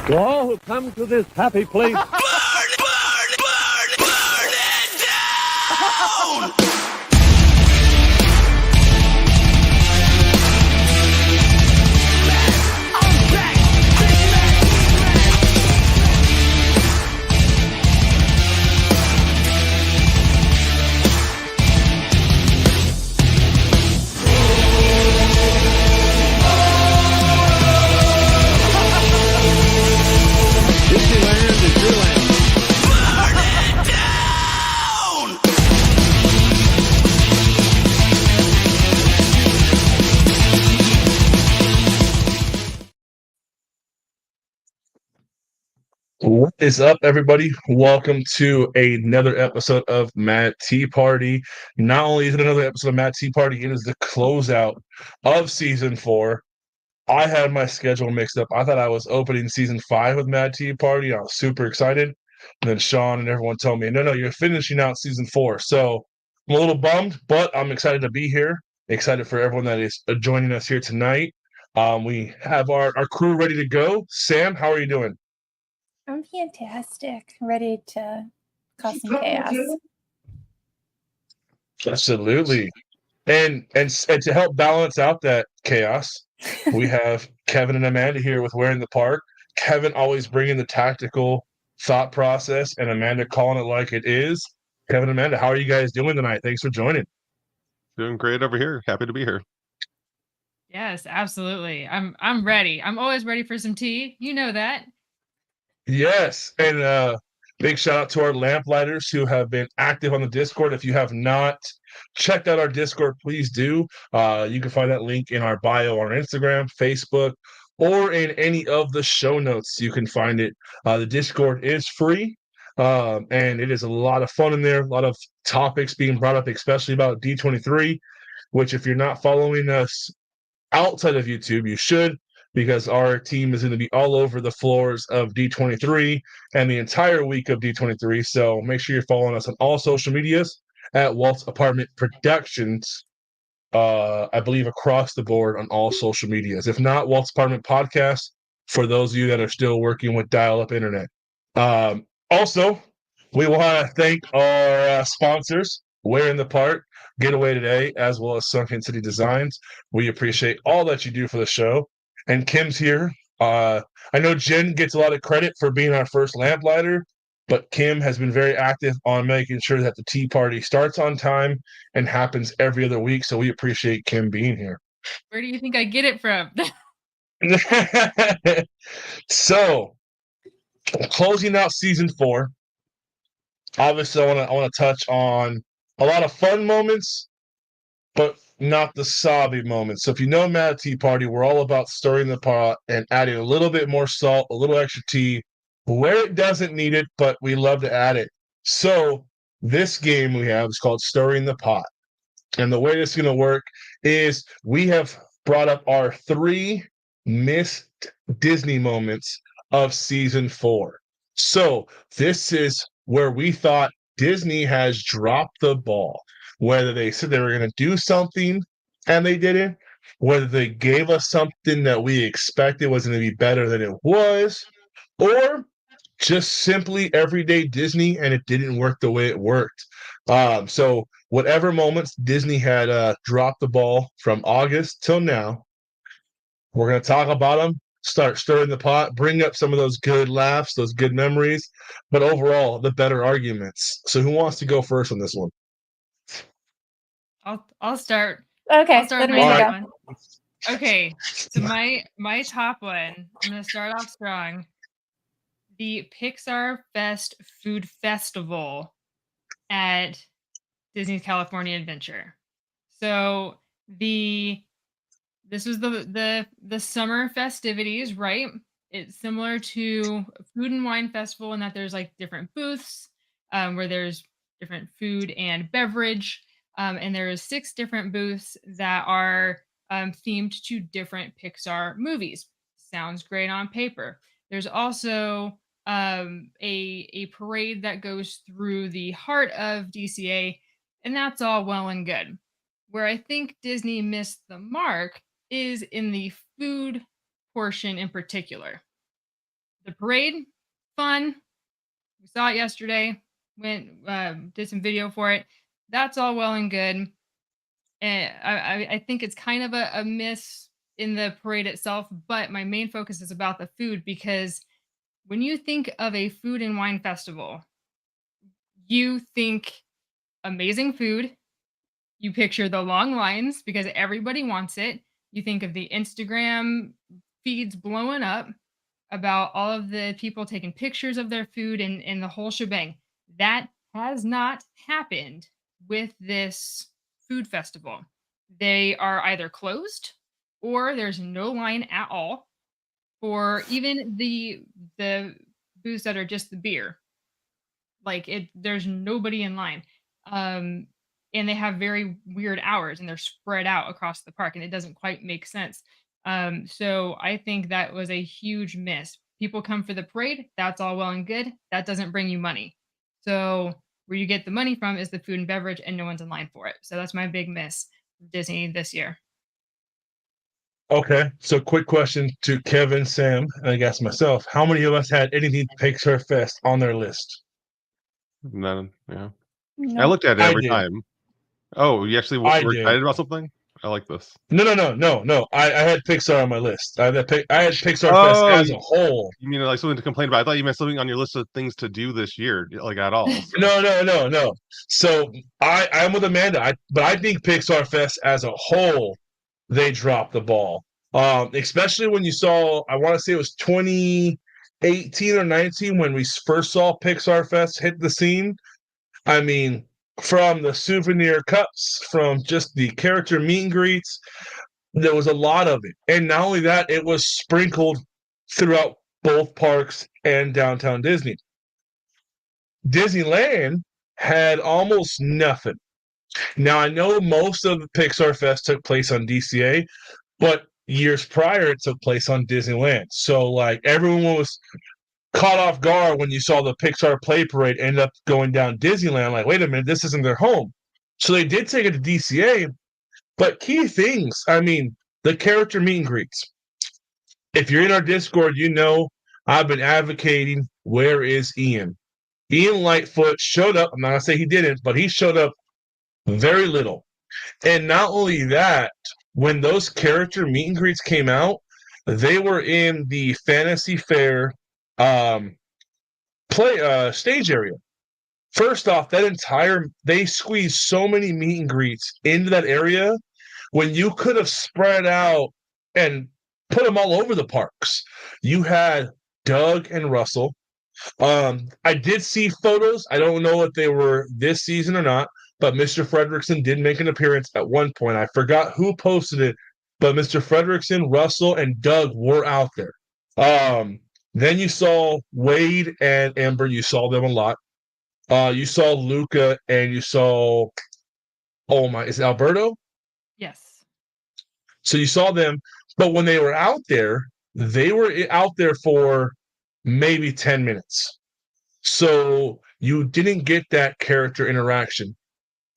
To all who come to this happy place, Burn it down! Disneyland is your land. Burn it down! What is up, everybody? Welcome to another episode of Mad Tea Party. Not only is it another episode of Mad Tea Party, it is the closeout of season 4. I had my schedule mixed up. I thought I was opening season 5 with Mad Tea Party. I was super excited. And then Sean and everyone told me, no, you're finishing out season 4. So I'm a little bummed, but I'm excited to be here. Excited for everyone that is joining us here tonight. We have our crew ready to go. Sam, how are you doing? I'm fantastic. Ready to cause some chaos. Absolutely. And to help balance out that chaos, we have Kevin and Amanda here with We're in the Park. Kevin always bringing the tactical thought process, and Amanda calling it like it is. Kevin and Amanda, how are you guys doing tonight? Thanks for joining. Doing great over here. Happy to be here. Yes, absolutely. I'm ready. I'm always ready for some tea. You know that. Yes, and big shout out to our lamplighters who have been active on the Discord. If you have not checked out our Discord, please do. You can find that link in our bio on Instagram, Facebook, or in any of the show notes. You can find it. The Discord is free, and it is a lot of fun in there. A lot of topics being brought up, especially about D23, which if you're not following us outside of YouTube, you should, because our team is going to be all over the floors of D23 and the entire week of D23. So make sure you're following us on all social medias at Walt's Apartment Productions. I believe across the board on all social medias. If not, Walt's Apartment Podcast for those of you that are still working with dial-up internet. Also, we want to thank our sponsors, We're in the Park, Getaway Today, as well as Sunken City Designs. We appreciate all that you do for the show. And Kim's here. I know Jen gets a lot of credit for being our first lamplighter, but Kim has been very active on making sure that the tea party starts on time and happens every other week. So we appreciate Kim being here. Where do you think I get it from? So, closing out season 4. Obviously, I want to touch on a lot of fun moments, but not the sobby moments. So if you know Mad Tea Party, we're all about stirring the pot and adding a little bit more salt, a little extra tea, where it doesn't need it, but we love to add it. So this game we have is called Stirring the Pot. And the way this is going to work is we have brought up our 3 missed Disney moments of season 4. So this is where we thought Disney has dropped the ball. Whether they said they were going to do something and they didn't, whether they gave us something that we expected was going to be better than it was, or just simply everyday Disney and it didn't work the way it worked. So whatever moments Disney had dropped the ball from August till now, we're going to talk about them, start stirring the pot, bring up some of those good laughs, those good memories, but overall, the better arguments. So who wants to go first on this one? I'll start. Okay, I'll start then with we my go. top one. Okay, so my top one. I'm gonna start off strong. The Pixar Fest Food Festival at Disney's California Adventure. So this was the summer festivities, right? It's similar to Food and Wine Festival in that there's like different booths where there's different food and beverage. And there's 6 different booths that are themed to different Pixar movies. Sounds great on paper. There's also a parade that goes through the heart of DCA, and that's all well and good. Where I think Disney missed the mark is in the food portion in particular. The parade, fun. We saw it yesterday. Went did some video for it. That's all well and good. And I think it's kind of a miss in the parade itself, but my main focus is about the food because when you think of a food and wine festival, you think amazing food. You picture the long lines because everybody wants it. You think of the Instagram feeds blowing up about all of the people taking pictures of their food and the whole shebang. That has not happened with this food festival. They are either closed or there's no line at all for even the booths that are just the beer. Like there's nobody in line. And they have very weird hours and they're spread out across the park and it doesn't quite make sense. So I think that was a huge miss. People come for the parade, that's all well and good. That doesn't bring you money. So where you get the money from is the food and beverage and no one's in line for it. So that's my big miss of Disney this year. Okay, so quick question to Kevin, Sam, and I guess myself. How many of us had anything Pixar Fest on their list? None. Yeah. I No. looked at it I every did. time. Oh, you actually I were did. excited about something? I like this. No. I had Pixar on my list. I had Pixar Fest Oh, as a whole. You mean like something to complain about? I thought you meant something on your list of things to do this year, like at all. So. No. So I'm with Amanda. But I think Pixar Fest as a whole, they dropped the ball. Especially when you saw, I want to say it was 2018 or 19 when we first saw Pixar Fest hit the scene. I mean, from the souvenir cups, from just the character meet and greets, there was a lot of it. And not only that, it was sprinkled throughout both parks and downtown Disney. Disneyland had almost nothing. Now, I know most of the Pixar Fest took place on DCA, but years prior, it took place on Disneyland. So, like, everyone was caught off guard when you saw the Pixar Play Parade end up going down Disneyland. Like, wait a minute, this isn't their home. So they did take it to DCA, but key things, I mean, the character meet and greets. If you're in our Discord, you know I've been advocating, where is Ian? Ian Lightfoot showed up. I'm not going to say he didn't, but he showed up very little. And not only that, when those character meet and greets came out, they were in the Fantasy Fair stage area. First off, they squeezed so many meet and greets into that area when you could have spread out and put them all over the parks. You had Doug and Russell. I did see photos. I don't know if they were this season or not, but Mr. Fredricksen did make an appearance at one point. I forgot who posted it, but Mr. Fredricksen, Russell, and Doug were out there. Then you saw Wade and Amber. You saw them a lot. You saw Luca and you saw, is it Alberto? Yes. So you saw them, but when they were out there for maybe 10 minutes. So you didn't get that character interaction.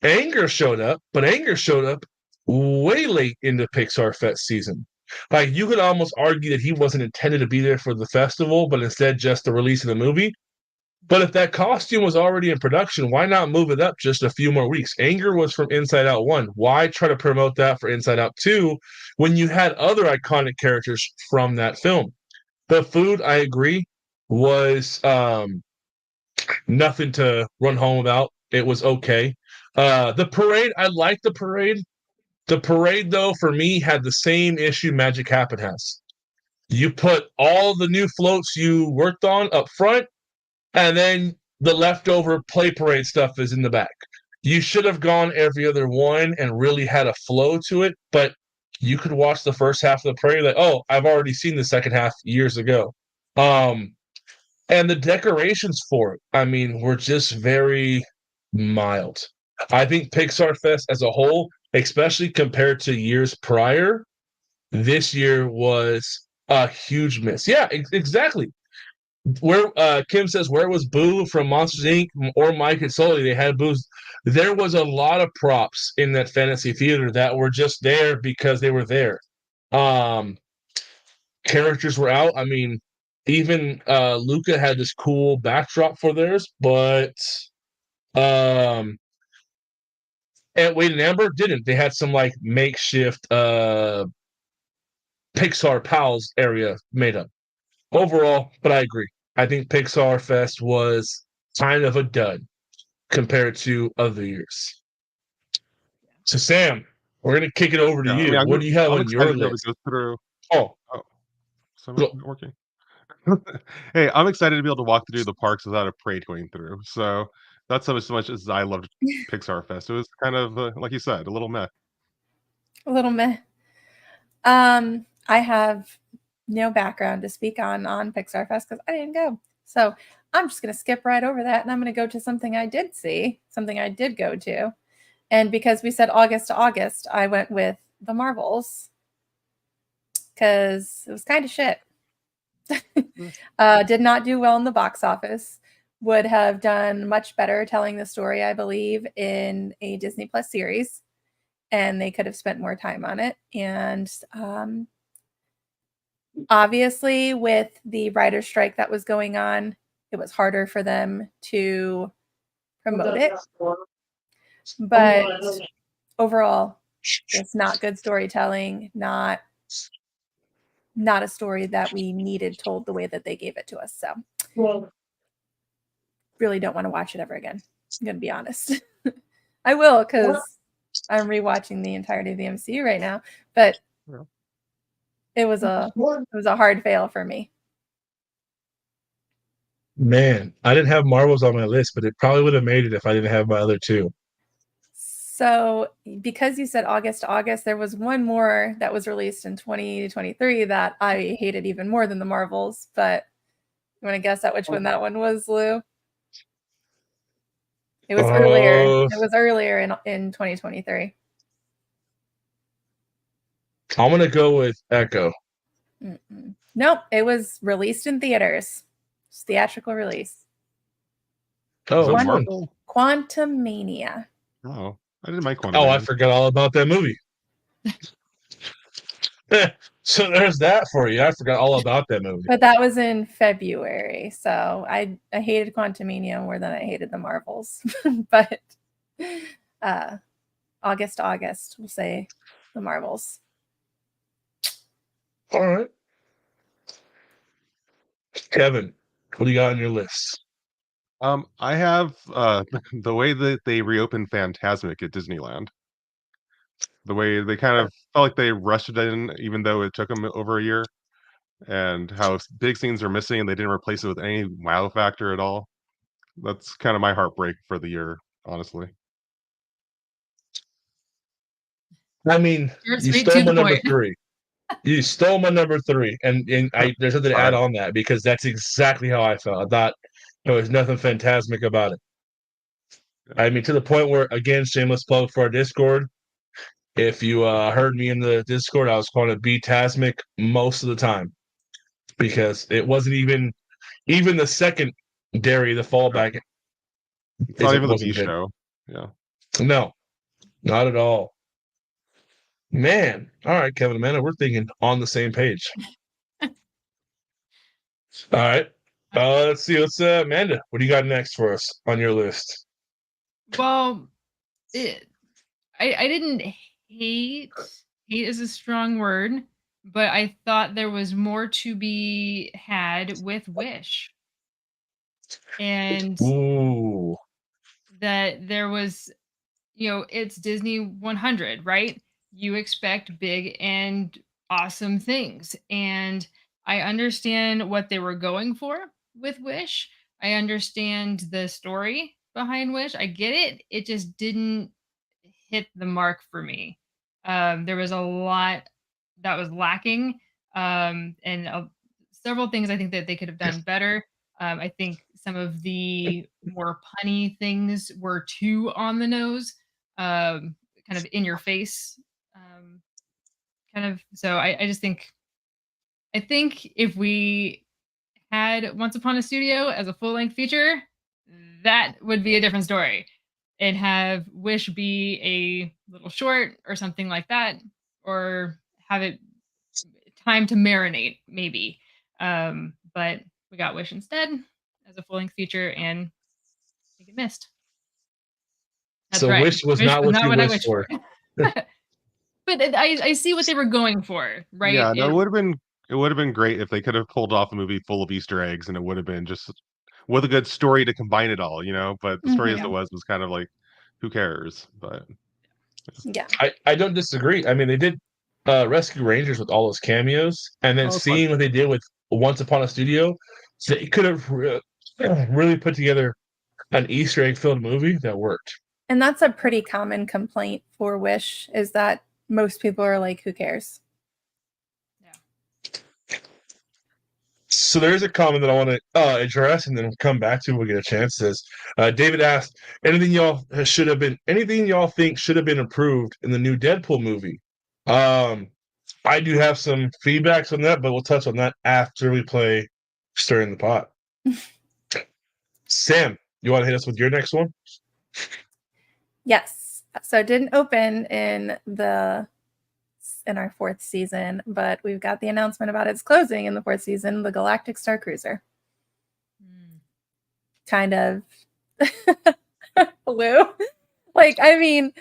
Anger showed up, but Anger showed up way late into Pixar Fest season. Like, you could almost argue that he wasn't intended to be there for the festival, but instead just the release of the movie. But if that costume was already in production, why not move it up just a few more weeks? Anger was from Inside Out 1. Why try to promote that for Inside Out 2 when you had other iconic characters from that film? The food, I agree, was nothing to run home about. It was okay. The parade, I liked the parade. The parade, though, for me, had the same issue Magic Happen has. You put all the new floats you worked on up front, and then the leftover play parade stuff is in the back. You should have gone every other one and really had a flow to it, but you could watch the first half of the parade like, oh, I've already seen the second half years ago. And the decorations for it, I mean, were just very mild. I think Pixar Fest as a whole, especially compared to years prior, this year was a huge miss. Yeah, exactly. Where Kim says, where was Boo from Monsters Inc. or Mike and Sully? They had Boo's. There was a lot of props in that fantasy theater that were just there because they were there. Characters were out. I mean, even Luca had this cool backdrop for theirs, but and Wade and Amber didn't. They had some like makeshift Pixar Pals area made up. Overall, but I agree. I think Pixar Fest was kind of a dud compared to other years. So Sam, we're gonna kick it over to Yeah, I you. mean, What do you have I'm on excited your to be able list? to go through. Oh, Oh, so go. not working. Hey, I'm excited to be able to walk through the parks without a parade going through. So that's so much as I loved Pixar Fest. It was kind of like you said, a little meh. A little meh. I have no background to speak on Pixar Fest because I didn't go. So I'm just gonna skip right over that and I'm gonna go to something I did see, something I did go to. And because we said August to August, I went with the Marvels because it was kind of shit. Did not do well in the box office. Would have done much better telling the story, I believe, in a Disney Plus series, and they could have spent more time on it. And obviously, with the writer's strike that was going on, it was harder for them to promote it. But overall, it's not good storytelling, not a story that we needed told the way that they gave it to us. So really don't want to watch it ever again. I'm gonna be honest. I will because I'm rewatching the entirety of the MCU right now, but Yeah. it was a hard fail for me. Man, I didn't have Marvels on my list, but it probably would have made it if I didn't have my other two. So because you said August to August, there was one more that was released in 2023 that I hated even more than the Marvels. But you want to guess at which one that one was, Lou? It was earlier. It was earlier in 2023. I'm gonna go with Echo. Nope, it was released in theaters. It's theatrical release. Is Oh, it which one? Marvel? Quantumania. Oh, I didn't mind Oh, I Quantum. forgot all about that movie. So there's that for you. I forgot all about that movie. But that was in February, so I hated Quantumania more than I hated the Marvels. But August to August, we'll say the Marvels. All right. Kevin, what do you got on your list? I have the way that they reopened Fantasmic at Disneyland. The way they kind of felt like they rushed it in, even though it took them over a year, and how big scenes are missing and they didn't replace it with any wow factor at all. That's kind of my heartbreak for the year, honestly. I mean, You're you straight stole to my the number point. three. You stole my number three, and there's something to add Sorry. on that because that's exactly how I felt. I thought there was nothing phantasmic about it. I mean, to the point where, again, shameless plug for our Discord. If you heard me in the Discord, I was calling it B-tasmic most of the time because it wasn't even the second dairy, the fallback. It's not even the Wasn't B good. show. Yeah. No, not at all. Man, all right, Kevin, Amanda, we're thinking on the same page. All right. Let's see. Let's Amanda, what do you got next for us on your list? Well, I didn't hate. Hate is a strong word, but I thought there was more to be had with Wish, and Ooh. that there was, it's Disney 100, right? You expect big and awesome things, and I understand what they were going for with Wish. I understand the story behind Wish. I get it. It just didn't hit the mark for me. There was a lot that was lacking, and several things I think that they could have done better. I think some of the more punny things were too on the nose, kind of in your face, kind of. So I just think I think if we had Once Upon a Studio as a full length feature, that would be a different story. And have Wish be a little short or something like that, or have it time to marinate, maybe. but we got Wish instead as a full-length feature, and I think it missed. That's So right. Wish was not what you I wished for. But I see what they were going for, right? Yeah, no, it would have been great if they could have pulled off a movie full of Easter eggs, and it would have been just with a good story to combine it all, you know. But the story as it was kind of like, who cares? But Yeah. I don't disagree. I mean, they did Rescue Rangers with all those cameos, and then Oh, it's seeing what they did with Once Upon a Studio, they could have really put together an Easter egg filled movie that worked. And that's a pretty common complaint for Wish, is that most people are like, who cares? So there's a comment that I want to address and then come back to when we get a chance. Says David asked, anything y'all think should have been improved in the new Deadpool movie? I do have some feedbacks on that, but we'll touch on that after we play Stirring the Pot. Sam, you want to hit us with your next one? Yes. So it didn't open in our fourth season, but we've got the announcement about its closing in the fourth season, the Galactic Star Cruiser. Kind of blue. Like, I mean,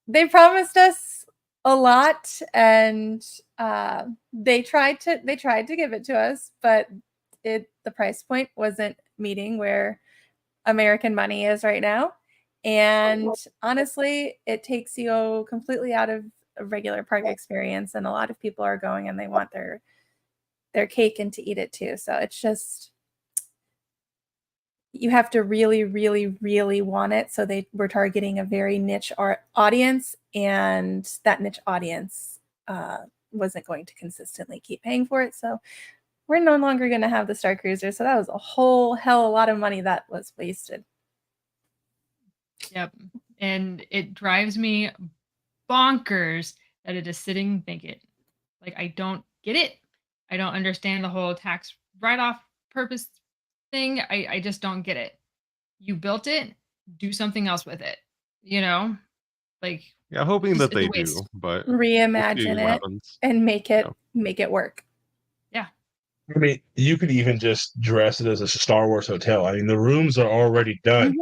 they promised us a lot, and they tried to give it to us, but the price point wasn't meeting where American money is right now. And honestly, it takes you completely out of a regular park experience, and a lot of people are going and they want their cake and to eat it too. So it's just, you have to really, really, really want it. So they were targeting a very niche audience, and that niche audience wasn't going to consistently keep paying for it. So we're no longer going to have the Star Cruiser. So that was a whole hell of a lot of money that was wasted. Yep. And it drives me bonkers that it is sitting vacant. Like, I don't get it. I don't understand the whole tax write-off purpose thing. I just don't get it. You built it, do something else with it. You know? Like, yeah, hoping that it's a they do, waste. but Reimagine it and make it work. Yeah. I mean, you could even just dress it as a Star Wars hotel. I mean, the rooms are already done.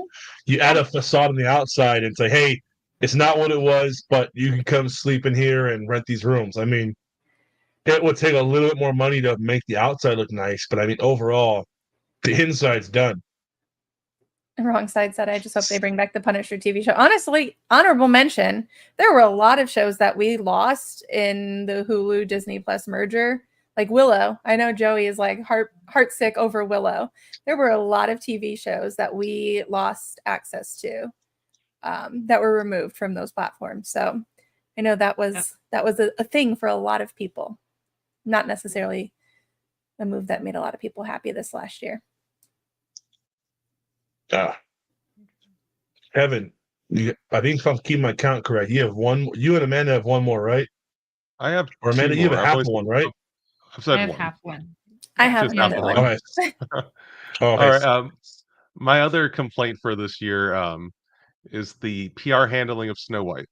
You add a facade on the outside and say, hey, it's not what it was, but you can come sleep in here and rent these rooms. I mean, it would take a little bit more money to make the outside look nice, but I mean, overall, the inside's done. Wrong side said, I just hope they bring back the Punisher TV show. Honestly, honorable mention, there were a lot of shows that we lost in the Hulu Disney Plus merger. Like Willow. I know Joey is like heartsick over Willow. There were a lot of TV shows that we lost access to that were removed from those platforms. So I know that was a thing for a lot of people. Not necessarily a move that made a lot of people happy this last year. Kevin, I think if I'm keeping my count correct, you have one. You and Amanda have one more, right? I have. Or Amanda, you have a half one, right? I've said I have one. half one. I have Just half another one. one. Okay. All right. My other complaint for this year is the PR handling of Snow White.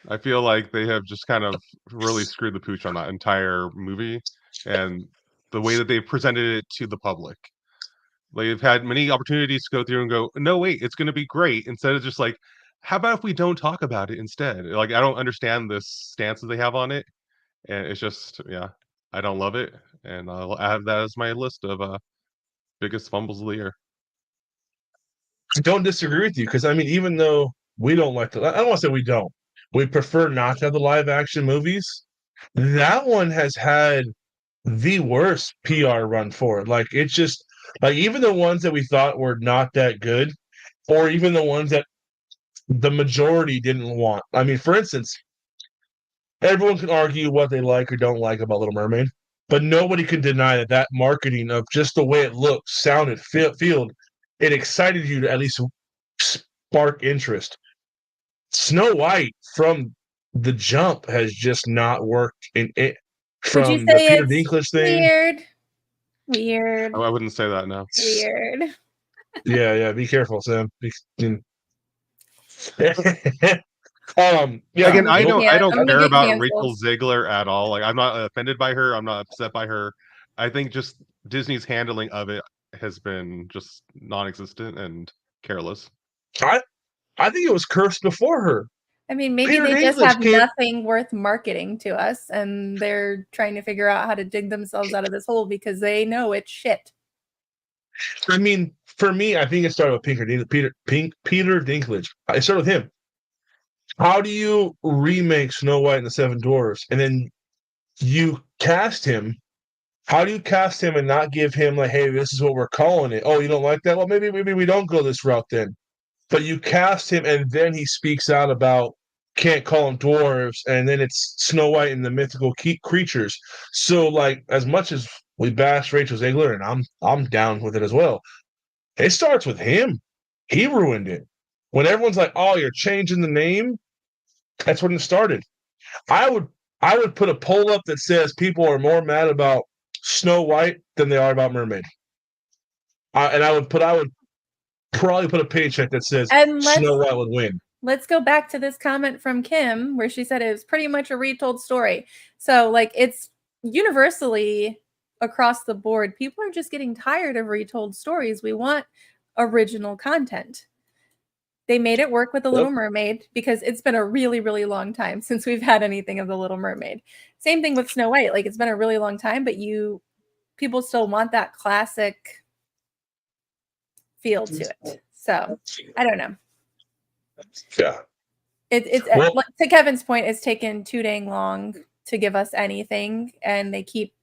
I feel like they have just kind of really screwed the pooch on that entire movie and the way that they've presented it to the public. They've had many opportunities to go through and go, no, wait, it's going to be great. Instead of just like, how about if we don't talk about it instead? Like, I don't understand this stance that they have on it. And it's just, yeah, I don't love it. And I'll add that as my list of biggest fumbles of the year. I don't disagree with you because, I mean, even though we don't like I don't want to say we don't. We prefer not to have the live action movies. That one has had the worst PR run for it. Like, it's just, like, even the ones that we thought were not that good, or even the ones that the majority didn't want. I mean, for instance, everyone can argue what they like or don't like about Little Mermaid, but nobody can deny that marketing of just the way it looked, sounded, felt, it excited you to at least spark interest. Snow White from the jump has just not worked in it. From Would you the say Peter it's Dinklage thing. Weird. I wouldn't say that, no. Weird. Yeah. Be careful, Sam. Yeah. Again, I don't I'm gonna care get about canceled. Rachel Ziegler at all. Like, I'm not offended by her. I'm not upset by her. I think just Disney's handling of it has been just non-existent and careless. I think it was cursed before her. I mean, maybe Peter they just Dinklage have came- nothing worth marketing to us, and they're trying to figure out how to dig themselves out of this hole because they know it's shit. I mean, for me, I think it started with Peter Dinklage. It started with him. How do you remake Snow White and the Seven Dwarfs, and then you cast him? How do you cast him and not give him like, hey, this is what we're calling it? Oh, you don't like that? Well, maybe we don't go this route then. But you cast him, and then he speaks out about can't call them dwarves, and then it's Snow White and the mythical creatures. So, like, as much as we bash Rachel Zegler, and I'm down with it as well, it starts with him. He ruined it. When everyone's like, "Oh, you're changing the name," that's when it started. I would put a poll up that says people are more mad about Snow White than they are about Mermaid. I would probably put a paycheck that says And Snow White would win. let's go back to this comment from Kim where she said it was pretty much a retold story. So, like, it's universally across the board. People are just getting tired of retold stories. We want original content. They made it work with The Little Mermaid because it's been a really, really long time since we've had anything of The Little Mermaid. Same thing with Snow White. Like, it's been a really long time, but people still want that classic feel to it. So I don't know. Yeah. It's Well- to Kevin's point, it's taken too dang long to give us anything, and they keep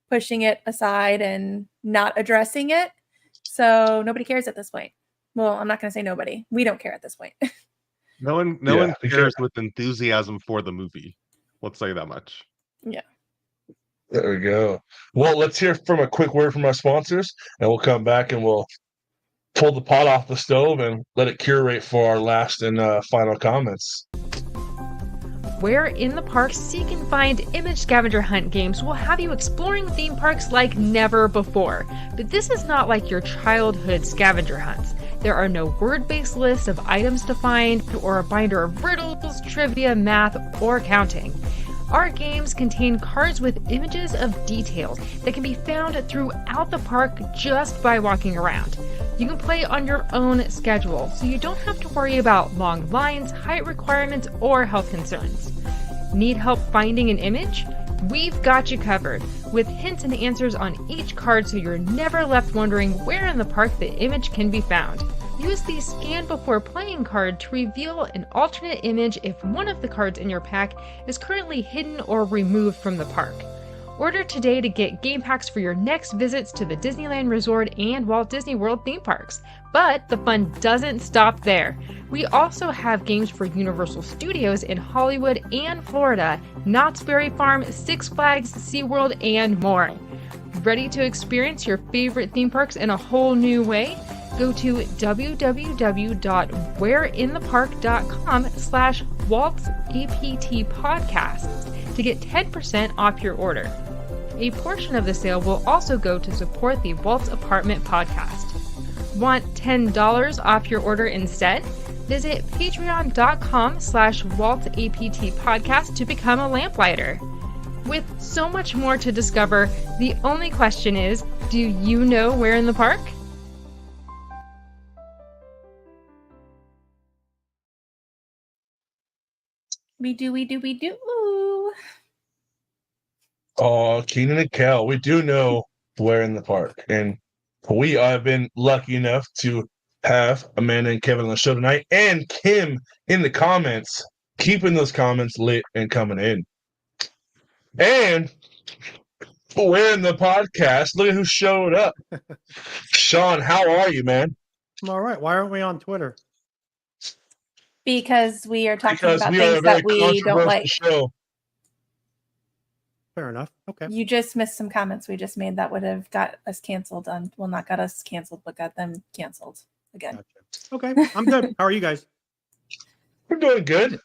pushing it aside and not addressing it. So nobody cares at this point. Well, I'm not going to say nobody. We don't care at this point. No one Yeah, cares with enthusiasm for the movie. Let's say that much. There we go. Well, let's hear from a quick word from our sponsors, and we'll come back and we'll pull the pot off the stove and let it curate for our last and final comments. Where in the Park Seek and Find Image Scavenger Hunt games will have you exploring theme parks like never before. But this is not like your childhood scavenger hunts. There are no word-based lists of items to find or a binder of riddles, trivia, math, or counting. Our games contain cards with images of details that can be found throughout the park just by walking around. You can play on your own schedule, so you don't have to worry about long lines, height requirements, or health concerns. Need help finding an image? We've got you covered, with hints and answers on each card so you're never left wondering where in the park the image can be found. Use the Scan Before Playing card to reveal an alternate image if one of the cards in your pack is currently hidden or removed from the park. Order today to get game packs for your next visits to the Disneyland Resort and Walt Disney World theme parks. But the fun doesn't stop there. We also have games for Universal Studios in Hollywood and Florida, Knott's Berry Farm, Six Flags, SeaWorld, and more. Ready to experience your favorite theme parks in a whole new way? Go to www.whereinthepark.com/WaltzAPT podcasts to get 10% off your order. A portion of the sale will also go to support the Waltz Apartment podcast. Want $10 off your order instead? Visit patreon.com/WaltzAPT podcast to become a lamplighter. With so much more to discover, the only question is, do you know where in the park? We do. Oh, Keenan and Kel, we do know where in the park. And we have been lucky enough to have Amanda and Kevin on the show tonight, and Kim in the comments, keeping those comments lit and coming in. And we're in the podcast. Look at who showed up. Sean, how are you, man? I'm all right. Why aren't we on Twitter? Because we are talking Because about we are a things very that we don't controversial like. show. Fair enough. Okay. You just missed some comments we just made that would have got us canceled on. Well, not got us canceled, but got them canceled again. Gotcha. Okay. I'm good. How are you guys? We're doing good.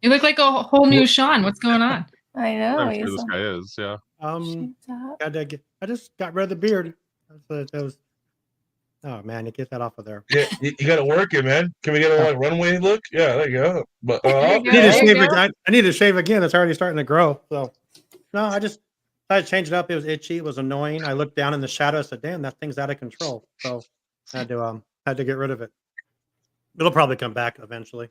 You look like a whole new Sean. What's going on? I know. I'm he's sure this all guy is, yeah. shaped up. I just got rid of the beard. That was, oh man, you get that off of there. Yeah, you got to work it, man. Can we get a like runway look? Yeah, there you go. But There you I need to There you shave go. it. I need to shave again. It's already starting to grow. So no, I just I changed it up. It was itchy. It was annoying. I looked down in the shadow. I said, "Damn, that thing's out of control." So I had to get rid of it. It'll probably come back eventually.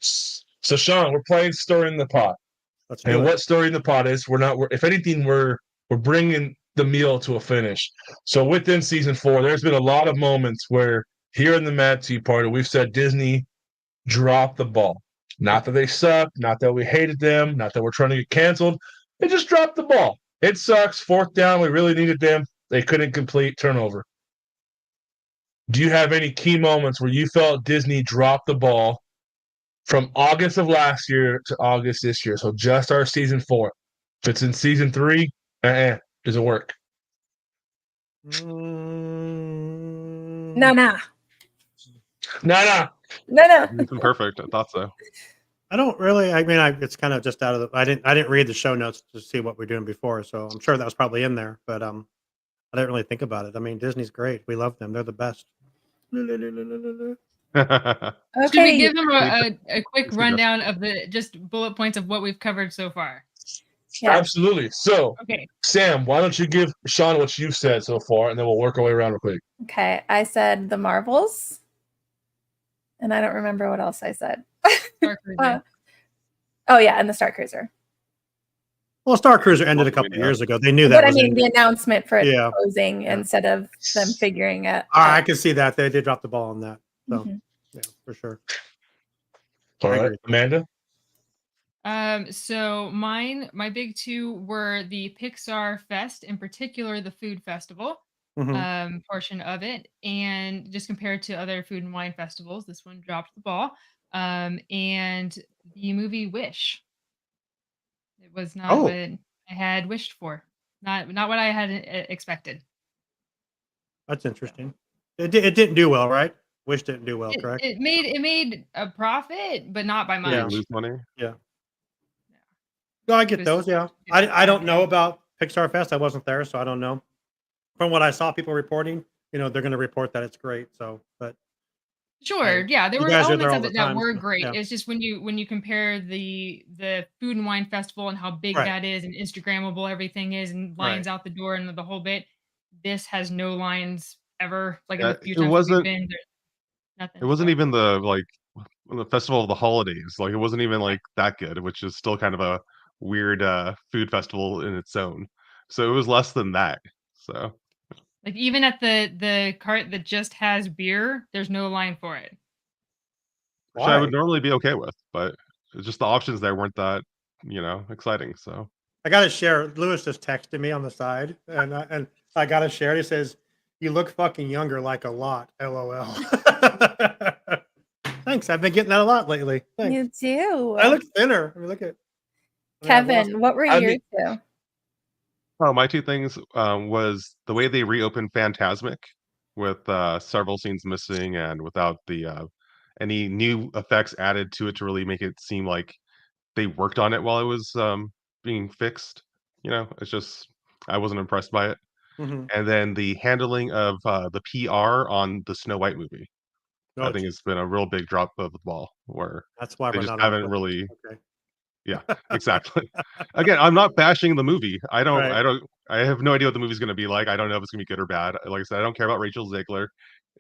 So Sean, we're playing Story in the Pot. Let's do And it. what Story in the Pot is, if anything, we're bringing the meal to a finish. So within season 4, there's been a lot of moments where here in the Mad Tea Party, we've said Disney dropped the ball. Not that they sucked, not that we hated them, not that we're trying to get canceled. They just dropped the ball. It sucks. 4th down, we really needed them. They couldn't complete turnover. Do you have any key moments where you felt Disney dropped the ball from August of last year to August this year? So just our season 4. If it's in season 3, does it work? Mm, No. No. No. It's perfect. I thought so. I don't really. I mean, it's kind of just out of the. I didn't read the show notes to see what we're doing before, so I'm sure that was probably in there. But I didn't really think about it. I mean, Disney's great. We love them. They're the best. Should Okay. we give them a quick Let's do rundown of the just bullet points of what we've covered so far? Yeah. Absolutely. So, Okay. Sam, why don't you give Sean what you've said so far, and then we'll work our way around real quick. Okay. I said the Marvels, and I don't remember what else I said. Star Cruiser. Oh yeah, and the Star Cruiser. Well, Star Cruiser ended a couple Yeah. years ago. They knew that. But I was mean, ending. the announcement for it Yeah. closing Yeah. instead of them figuring it. I can see that they did drop the ball on that. So Mhm. yeah, for sure. All I right, agree. Amanda? So my big 2 were the Pixar Fest, in particular the food festival Mhm. portion of it, and just compared to other food and wine festivals, this one dropped the ball. And the movie Wish. It was not what Oh, I had wished for. Not what I had expected. that's interesting. It didn't do well, right? Wish didn't do well, It, correct? it made it made a profit, but not by Yeah. much. Lose money. No, I get Just- those. Yeah, just I don't bad, know yeah. about Pixar Fest. I wasn't there, so I don't know. From what I saw people reporting, they're going to report that it's great. So, but Sure, yeah, there you were guys are elements there all of the it that time, were so, great. yeah. It's just when you compare the food and wine festival and how big Right. that is and Instagrammable everything is and Right. lines out the door and the whole bit. This has no lines ever. Like in Yeah, the few it times that we've wasn't. been, there's nothing. It wasn't so. even the festival of the holidays. Like it wasn't even like that good, which is still kind of a weird food festival in its own. So it was less than that. So Like even at the cart that just has beer, there's no line for it. which I why? would normally be okay with, but it's just the options there weren't that exciting. So I got to share. Lewis just texted me on the side, and I got to share. He says, "You look fucking younger, like a lot." LOL. Thanks. I've been getting that a lot lately. Thanks. You do. I look thinner. I mean, look at I've lost- Kevin, what were I your mean- 2? oh, my 2 things was the way they reopened Phantasmic with several scenes missing and without the any new effects added to it to really make it seem like they worked on it while it was being fixed. It's just I wasn't impressed by it. Mhm. And then the handling of the PR on the Snow White movie, I Oh, think it's been a real big drop of the ball where that's why they we're just not haven't on really. Okay. Yeah, exactly. Again, I'm not bashing the movie. Right. I have no idea what the movie's gonna be like. I don't know if it's gonna be good or bad. Like I said, I don't care about Rachel Zegler.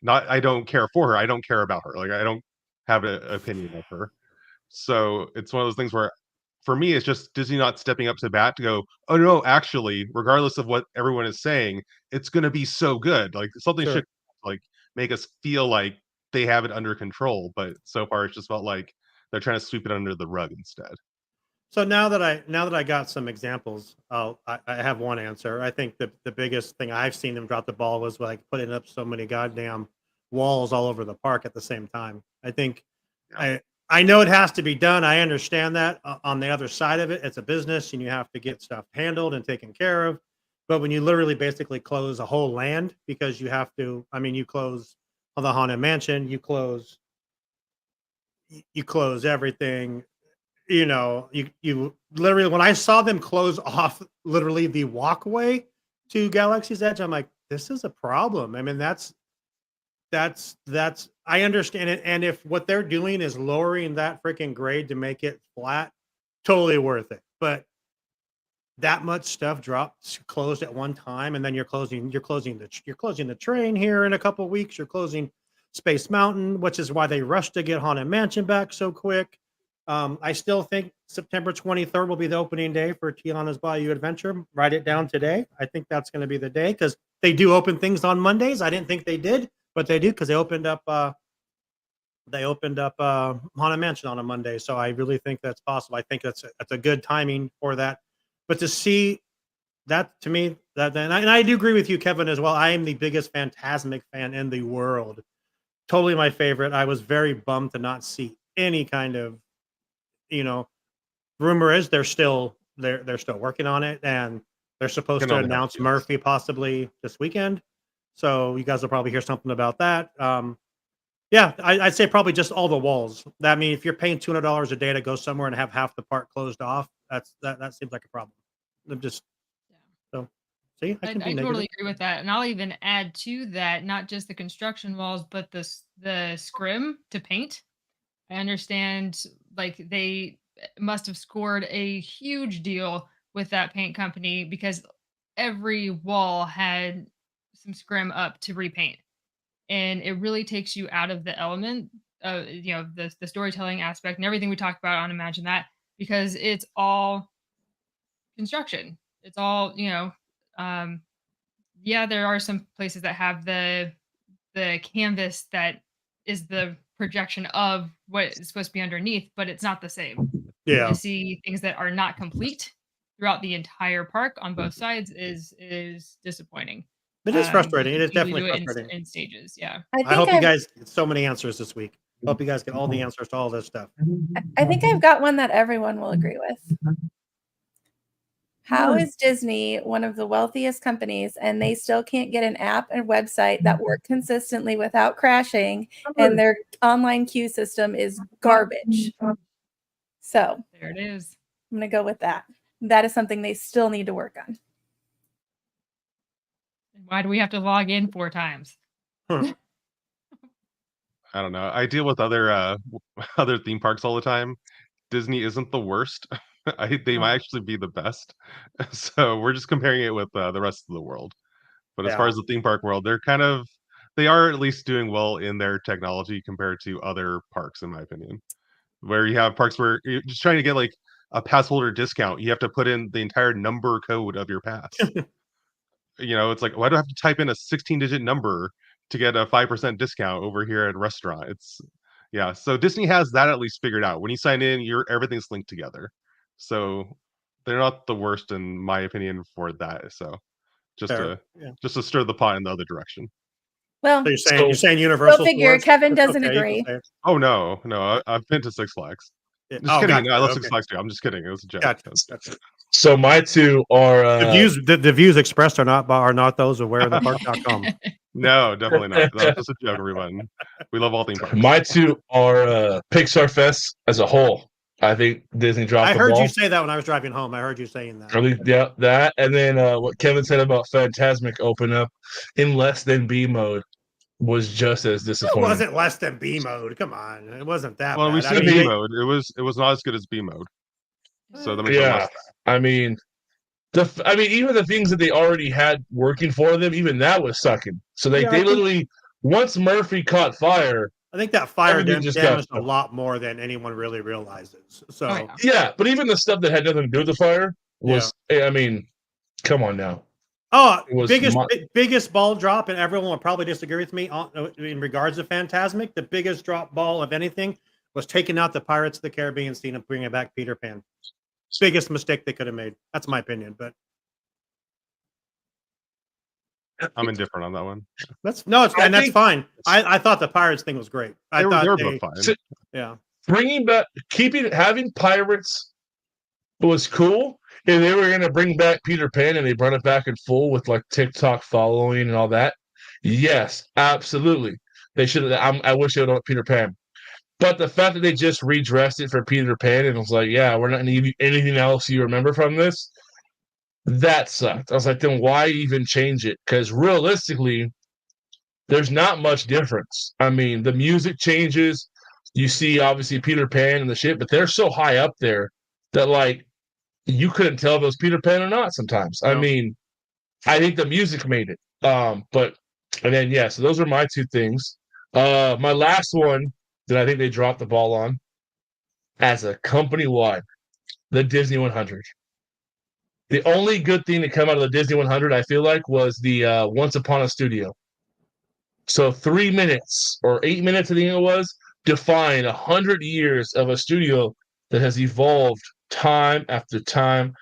I don't care for her. I don't care about her. Like I don't have an opinion of her. So it's one of those things where for me it's just Disney not stepping up to bat to go, oh no, actually, regardless of what everyone is saying, it's gonna be so good. Like something Sure. should like make us feel like they have it under control. But so far it's just felt like they're trying to sweep it under the rug instead. So now that I got some examples, I have one answer. I think the biggest thing I've seen them drop the ball was like putting up so many goddamn walls all over the park at the same time. I think Yeah. I know it has to be done. I understand that. On the other side of it, it's a business and you have to get stuff handled and taken care of. But when you literally basically close a whole land because you have to, I mean, you close on the Haunted Mansion, you close everything. You literally, when I saw them close off literally the walkway to Galaxy's Edge, I'm like, this is a problem. I mean, that's I understand it. And if what they're doing is lowering that freaking grade to make it flat, totally worth it. But that much stuff dropped closed at one time, and then you're closing the train here in a couple weeks. You're closing Space Mountain, which is why they rushed to get Haunted Mansion back so quick. I still think September 23rd will be the opening day for Tiana's Bayou Adventure. Write it down today. I think that's going to be the day because they do open things on Mondays. I didn't think they did, but they do because they opened up Haunted Mansion on a Monday. So I really think that's possible. I think that's a good timing for that. But to see that, to me, and I do agree with you, Kevin, as well. I am the biggest Phantasmic fan in the world. Totally my favorite. I was very bummed to not see any kind of, rumor is they're still working on it, and they're supposed to announce Murphy possibly this weekend. So you guys will probably hear something about that. Yeah, I'd say probably just all the walls. I mean, if you're paying $200 a day to go somewhere and have half the park closed off, that seems like a problem. I'm just so see. I totally agree with that, and I'll even add to that not just the construction walls, but the scrim to paint. I understand, like, they must have scored a huge deal with that paint company because every wall had some scrim up to repaint. And it really takes you out of the element, the storytelling aspect and everything we talked about on Imagine That, because it's all construction. It's all, there are some places that have the canvas that is the projection of what is supposed to be underneath, but it's not the same. Yeah. To see things that are not complete throughout the entire park on both sides is disappointing. It is frustrating. It is usually definitely do it frustrating. in stages. Yeah. I hope you guys get so many answers this week. Hope you guys get all the answers to all this stuff. I think I've got one that everyone will agree with. How is Disney one of the wealthiest companies and they still can't get an app and website that work consistently without crashing, and their online queue system is garbage? So there it is. I'm going to go with that. That is something they still need to work on. Why do we have to log in 4 times? I don't know. I deal with other theme parks all the time. Disney isn't the worst. They might actually be the best. So we're just comparing it with the rest of the world. But as far as the theme park world, they are at least doing well in their technology compared to other parks, in my opinion. Where you have parks where you're just trying to get like a pass holder discount, you have to put in the entire number code of your pass. It's like, why do I have to type in a 16-digit number to get a 5% discount over here at a restaurant? So Disney has that at least figured out. When you sign in, everything's linked together. So they're not the worst in my opinion for that. So just to stir the pot in the other direction. Well, so you're saying Universal. Go figure. Kevin doesn't agree. Oh no, I've been to Six Flags. Just kidding. Gotcha. I love Six Flags too. I'm just kidding. It was a joke. Gotcha. So my two are the views expressed are not those of wherethepark.com. No, definitely not. That's just a joke, everyone. We love all theme parks. My two are Pixar Fest as a whole. I think Disney dropped the ball. I heard you say that when I was driving home. I heard you saying that. Yeah, that. And then what Kevin said about Phantasmic open up in less than B mode was just as disappointing. It wasn't less than B mode. Come on. It wasn't that well, bad. We see B mode. It was not as good as B mode. So that makes it less bad. Even the things that they already had working for them, even that was sucking. So they literally, once Murphy caught fire, I think that fire damaged a lot more than anyone really realizes. So but even the stuff that had nothing to do with the fire was, come on now. Oh, biggest ball drop, and everyone will probably disagree with me in regards to Phantasmic. The biggest drop ball of anything was taking out the Pirates of the Caribbean scene and bringing back Peter Pan. Biggest mistake they could have made. That's my opinion, but I'm indifferent on that one. That's fine. I thought the Pirates thing was great. They were both fine. Yeah, having Pirates was cool. If they were going to bring back Peter Pan and they brought it back in full with like TikTok following and all that, yes, absolutely, they should. I wish they would have Peter Pan. But the fact that they just redressed it for Peter Pan and it was like, yeah, we're not going to give you anything else you remember from this, that sucked. I was like, then why even change it? Because realistically, there's not much difference. I mean, the music changes. You see, obviously, Peter Pan and the shit, but they're so high up there that, like, you couldn't tell if it was Peter Pan or not sometimes. I No. mean, I think the music made it. But and then yeah, so those are my two things. My last one that I think they dropped the ball on as a company wide, the Disney 100. The only good thing to come out of the Disney 100, I feel like, was the Once Upon a Studio. So 3 minutes or 8 minutes, I think it was, define 100 years of a studio that has evolved time after time.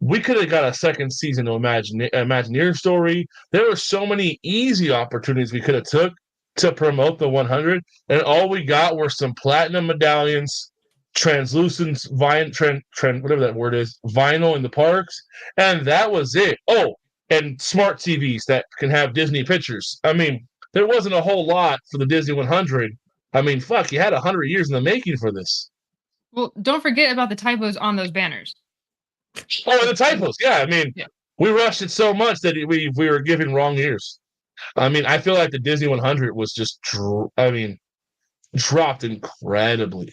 We could have got a second season to Imagineer story. There were so many easy opportunities we could have took to promote the 100, and all we got were some platinum medallions, translucent whatever that word is, vinyl in the parks, and that was it. Oh, and smart TVs that can have Disney pictures. I mean, there wasn't a whole lot for the Disney 100. I mean, fuck, you had 100 years in the making for this. Well, don't forget about the typos on those banners. Oh, and the typos. Yeah, I mean, Yeah. we rushed it so much that we were given wrong years. I mean, I feel like the Disney 100 was just, dropped incredibly.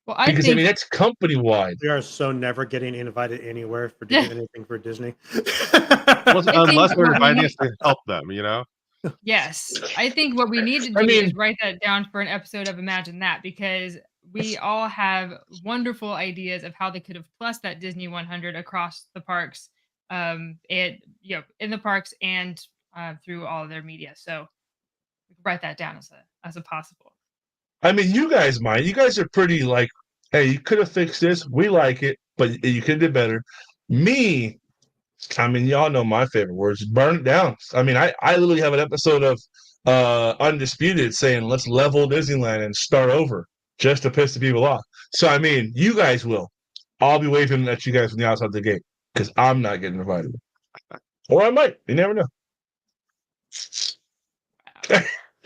Well, I Because, I think mean, it's company-wide. We are so never getting invited anywhere for doing anything for Disney. Unless they're what we inviting need- us to help them, you know? yes, I think what we need to do I mean- is write that down for an episode of Imagine That, because we all have wonderful ideas of how they could have plus that Disney 100 across the parks, and in the parks and through all of their media. So we can write that down as a possible. I mean, you guys might. You guys are pretty like, hey, you could have fixed this. We like it, but you could have did better. Me, I mean, y'all know my favorite words. Burn it down. I mean, I literally have an episode of Undisputed saying, let's level Disneyland and start over just to piss the people off. So, I mean, you guys will. I'll be waving at you guys from the outside the gate because I'm not getting invited. Or I might. You never know.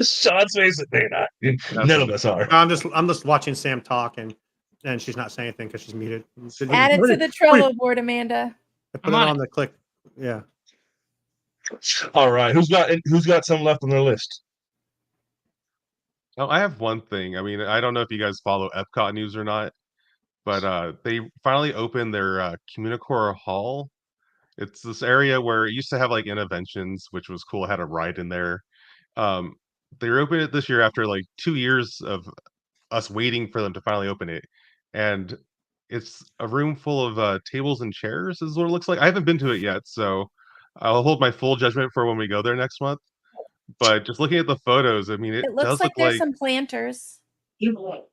Sean's face it, they're not. None of us are. I'm just watching Sam talk, and she's not saying anything because she's muted. Add it to the Trello board, Amanda. I put it I'm on on the click. Yeah. All right. Who's got some left on their list? Oh, I have one thing. I mean, I don't know if you guys follow Epcot news or not, but they finally opened their Communicore Hall. It's this area where it used to have like Interventions, which was cool. It had a ride in there. They reopened it this year after like 2 years of us waiting for them to finally open it, and it's a room full of tables and chairs is what it looks like. I haven't been to it yet, so I'll hold my full judgment for when we go there next month. But just looking at the photos, I mean, it It looks does like look there's like some planters. you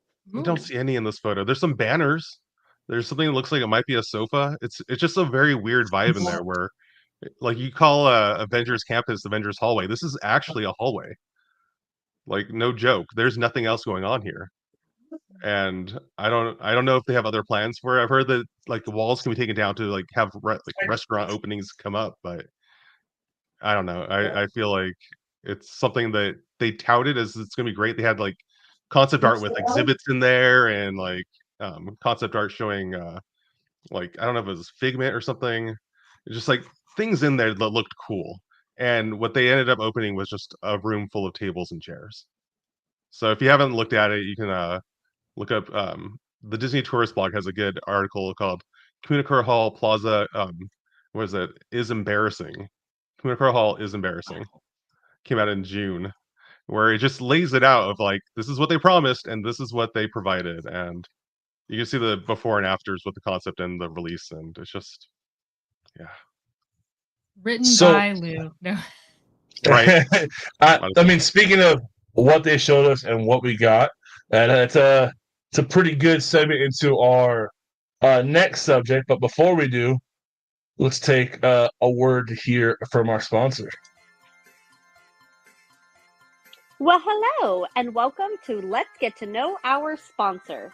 don't see any in this photo. There's some banners. There's something that looks like it might be a sofa. It's just a very weird vibe in there where, like, you call Avengers Campus Avengers Hallway. This is actually a hallway. Like, no joke. There's nothing else going on here. And I don't know if they have other plans for it. I've heard that like the walls can be taken down to like have restaurant openings come up, but I don't know. I feel like it's something that they touted as it's gonna be great. They had like concept art with exhibits in there and like concept art showing like I don't know if it was Figment or something. It's just like things in there that looked cool. And what they ended up opening was just a room full of tables and chairs. So if you haven't looked at it, you can look up the Disney Tourist blog has a good article called Communicore Hall Plaza what is it? Is embarrassing. Communicore Hall is embarrassing. Came out in June, where it just lays it out of like this is what they promised and this is what they provided, and you can see the before and afters with the concept and the release, and it's just Written So- by Lou. No. Right. I mean, speaking of what they showed us and what we got, and it's a pretty good segment into our next subject. But before we do, let's take a word here from our sponsor. Well, hello, and welcome to Let's Get to Know Our Sponsor.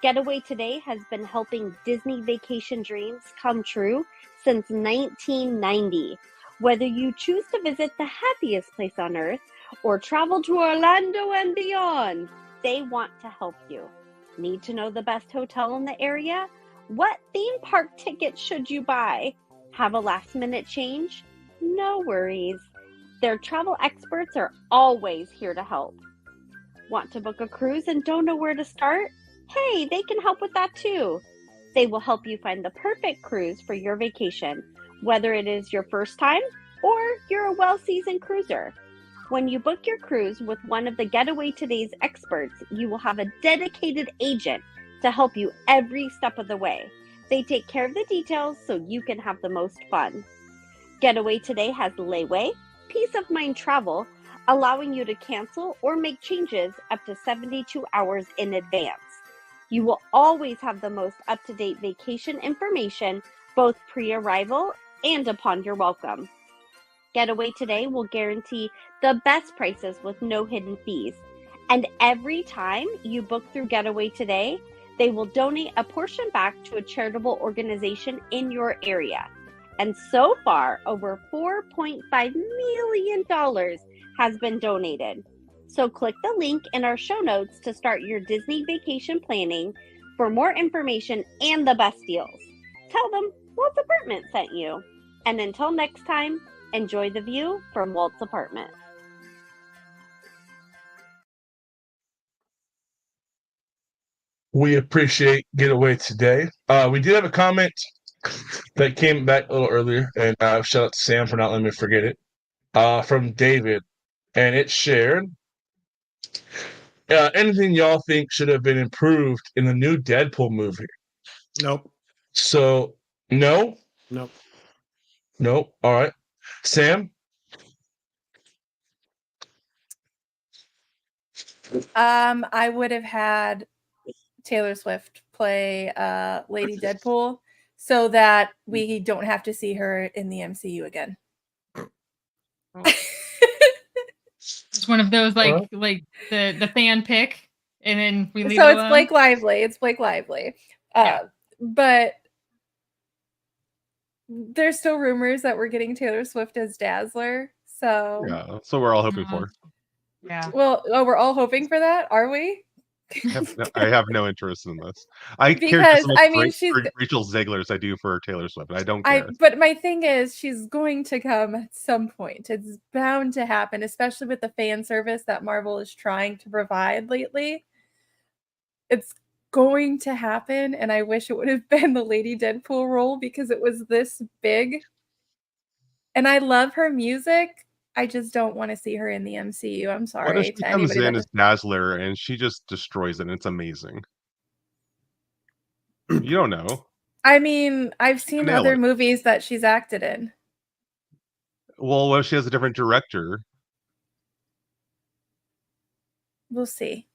Getaway Today has been helping Disney vacation dreams come true since 1990. Whether you choose to visit the happiest place on earth or travel to Orlando and beyond, they want to help you. Need to know the best hotel in the area? What theme park ticket should you buy? Have a last minute change? No worries. Their travel experts are always here to help. Want to book a cruise and don't know where to start? Hey, they can help with that too. They will help you find the perfect cruise for your vacation, whether it is your first time or you're a well-seasoned cruiser. When you book your cruise with one of the Getaway Today's experts, you will have a dedicated agent to help you every step of the way. They take care of the details so you can have the most fun. Getaway Today has layaway, peace of mind travel, allowing you to cancel or make changes up to 72 hours in advance. You will always have the most up-to-date vacation information, both pre-arrival and upon your welcome. Getaway Today will guarantee the best prices with no hidden fees. And every time you book through Getaway Today, they will donate a portion back to a charitable organization in your area. And so far, over $4.5 million has been donated. So click the link in our show notes to start your Disney vacation planning for more information and the best deals. Tell them Walt's Apartment sent you. And until next time, enjoy the view from Walt's Apartment. We appreciate Getaway Today. We did have a comment that came back a little earlier, and shout out to Sam for not letting me forget it, from David. And it shared, anything y'all think should have been improved in the new Deadpool movie? Nope. So, no? Nope. Nope. All right. Sam? I would have had Taylor Swift play Lady Deadpool so that we don't have to see her in the MCU again. It's one of those like the fan pick, and then we leave So it it's alone. Blake Lively. It's Blake Lively. But there's still rumors that we're getting Taylor Swift as Dazzler. So Yeah, that's what we're all hoping for. Yeah. well, we're all hoping for that, are we? I have no interest in this. I care Because, just as much I mean, for she's- Rachel Zegler as I do for Taylor Swift. I don't care. But my thing is, she's going to come at some point. It's bound to happen, especially with the fan service that Marvel is trying to provide lately. It's going to happen, and I wish it would have been the Lady Deadpool role because it was this big. And I love her music. I just don't want to see her in the MCU. I'm What if sorry she to comes anybody in that as Dazzler and she just destroys it and it's amazing? You don't know. I mean, I've seen Nail other it. movies that she's acted in. Well, what if she has a different director? We'll see.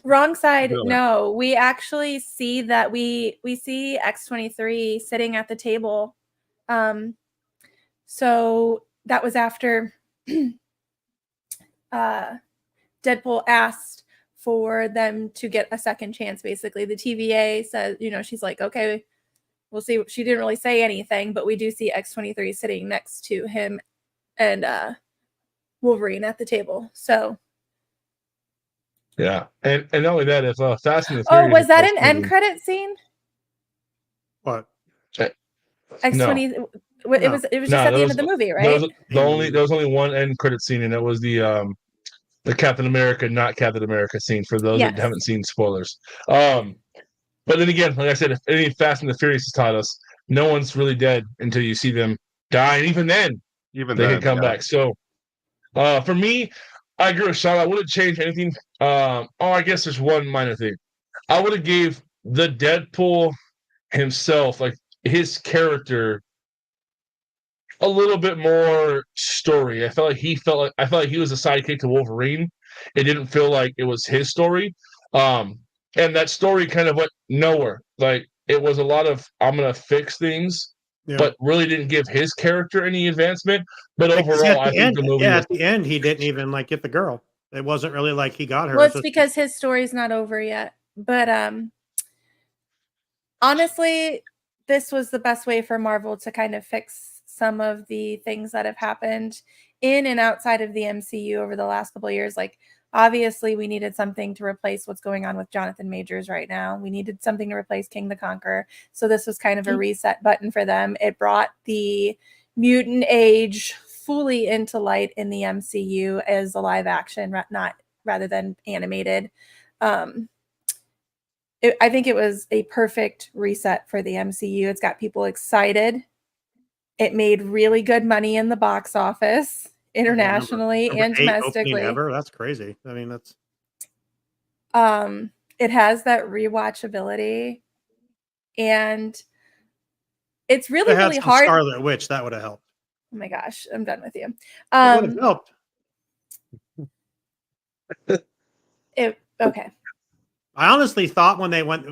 Wrong side. Really? No, we actually see that we see X-23 sitting at the table. So that was after Deadpool asked for them to get a second chance. Basically, the TVA says, she's like, okay, we'll see. She didn't really say anything, but we do see X-23 sitting next to him and Wolverine at the table. So. Yeah, and not only that, if Fast and the Oh, Furious was that was an end movie- credit scene? What? X-20. No. It was just No, at the there end of the was- movie, There right? was only one end credit scene, and it was the Captain America, not Captain America scene. For those Yes. that haven't seen, spoilers. But then again, like I said, if any Fast and the Furious has taught us, no one's really dead until you see them die, and even then, they can come back. So, for me, I agree with Sean. I wouldn't change anything. I guess there's one minor thing. I would have gave the Deadpool himself, like his character, a little bit more story. I felt like he was a sidekick to Wolverine. It didn't feel like it was his story. And that story kind of went nowhere. Like it was a lot of I'm gonna fix things, but really didn't give his character any advancement. But Because overall, I think the movie was at the end, he didn't even like get the girl. It wasn't really like he got her. Well, It's it's just- because his story's not over yet. But honestly, this was the best way for Marvel to kind of fix some of the things that have happened in and outside of the MCU over the last couple of years. Like, obviously, we needed something to replace what's going on with Jonathan Majors right now. We needed something to replace King the Conqueror. So this was kind of a reset button for them. It brought the mutant age fully into light in the MCU as a live action, not rather than animated. I think it was a perfect reset for the MCU. It's got people excited. It made really good money in the box office, internationally Number and 8 opening domestically. ever. That's crazy. I mean, that's It has that rewatchability, and it's really, they had really some hard. Scarlet Witch. That would have helped. Oh my gosh, I'm done with you. That would have helped. Okay. I honestly thought when they went,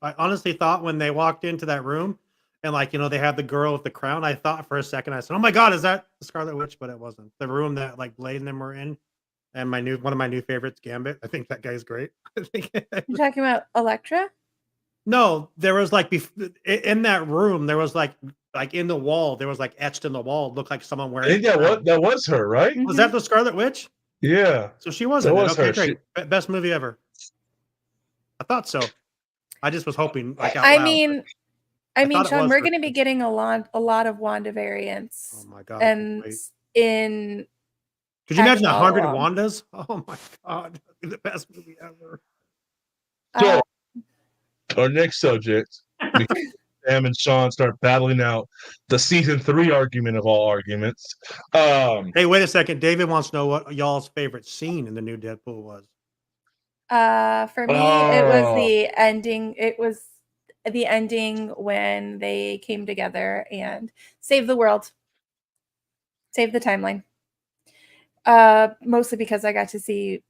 I honestly thought when they walked into that room and like, they had the girl with the crown, I thought for a second, I said, oh my God, is that the Scarlet Witch? But it wasn't. The room that like Blade and them were in. And one of my new favorites, Gambit. I think that guy's great. You're talking about Elektra? No, there was like in that room, there was like in the wall, there was like etched in the wall, it looked like someone I wearing. think that was her, right? Was that the Scarlet Witch? Yeah. So she wasn't. That was Okay, her. great. Best movie ever. I thought so. I just was hoping. Like, out I loud, mean, thought it Sean, was we're her going to be too. getting a lot of Wanda variants. Oh my God. And in Could you imagine actual, 100 Wandas? Oh my God. That'd be the best movie ever. So, our next subject, because Sam and Sean start battling out the season 3 argument of all arguments. Hey, wait a second. David wants to know what y'all's favorite scene in the new Deadpool was. For me, it was the ending. It was the ending when they came together and saved the world, saved the timeline. Mostly because I got to see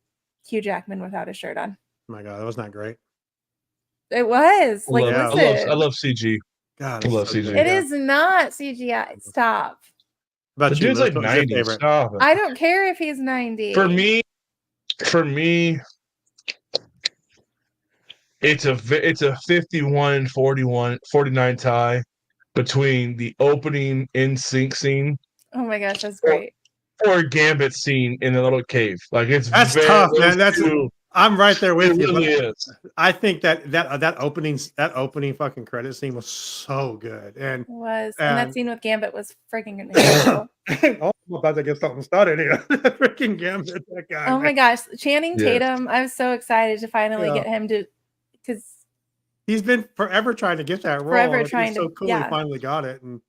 Hugh Jackman without a shirt on. Oh my God, that was not great. It was like, I love CG. God, I love so CG. good. It is not CGI. Stop. But The dude's like 90. Stop it. I don't care if he's 90. For me, it's a 51-49 tie between the opening NSYNC scene Oh my gosh, that's great. or Gambit scene in the little cave. Like That's tough, man. I'm right there with you. Really But is. I think that opening fucking credit scene was so good. And And that scene with Gambit was freaking incredible. I'm about to get something started here. Freaking Gambit, that guy. Oh my gosh, Channing Yeah. Tatum! I was so excited to finally get him to, because he's been forever trying to get that role. Forever and trying he's so to- cool yeah. he finally got it. And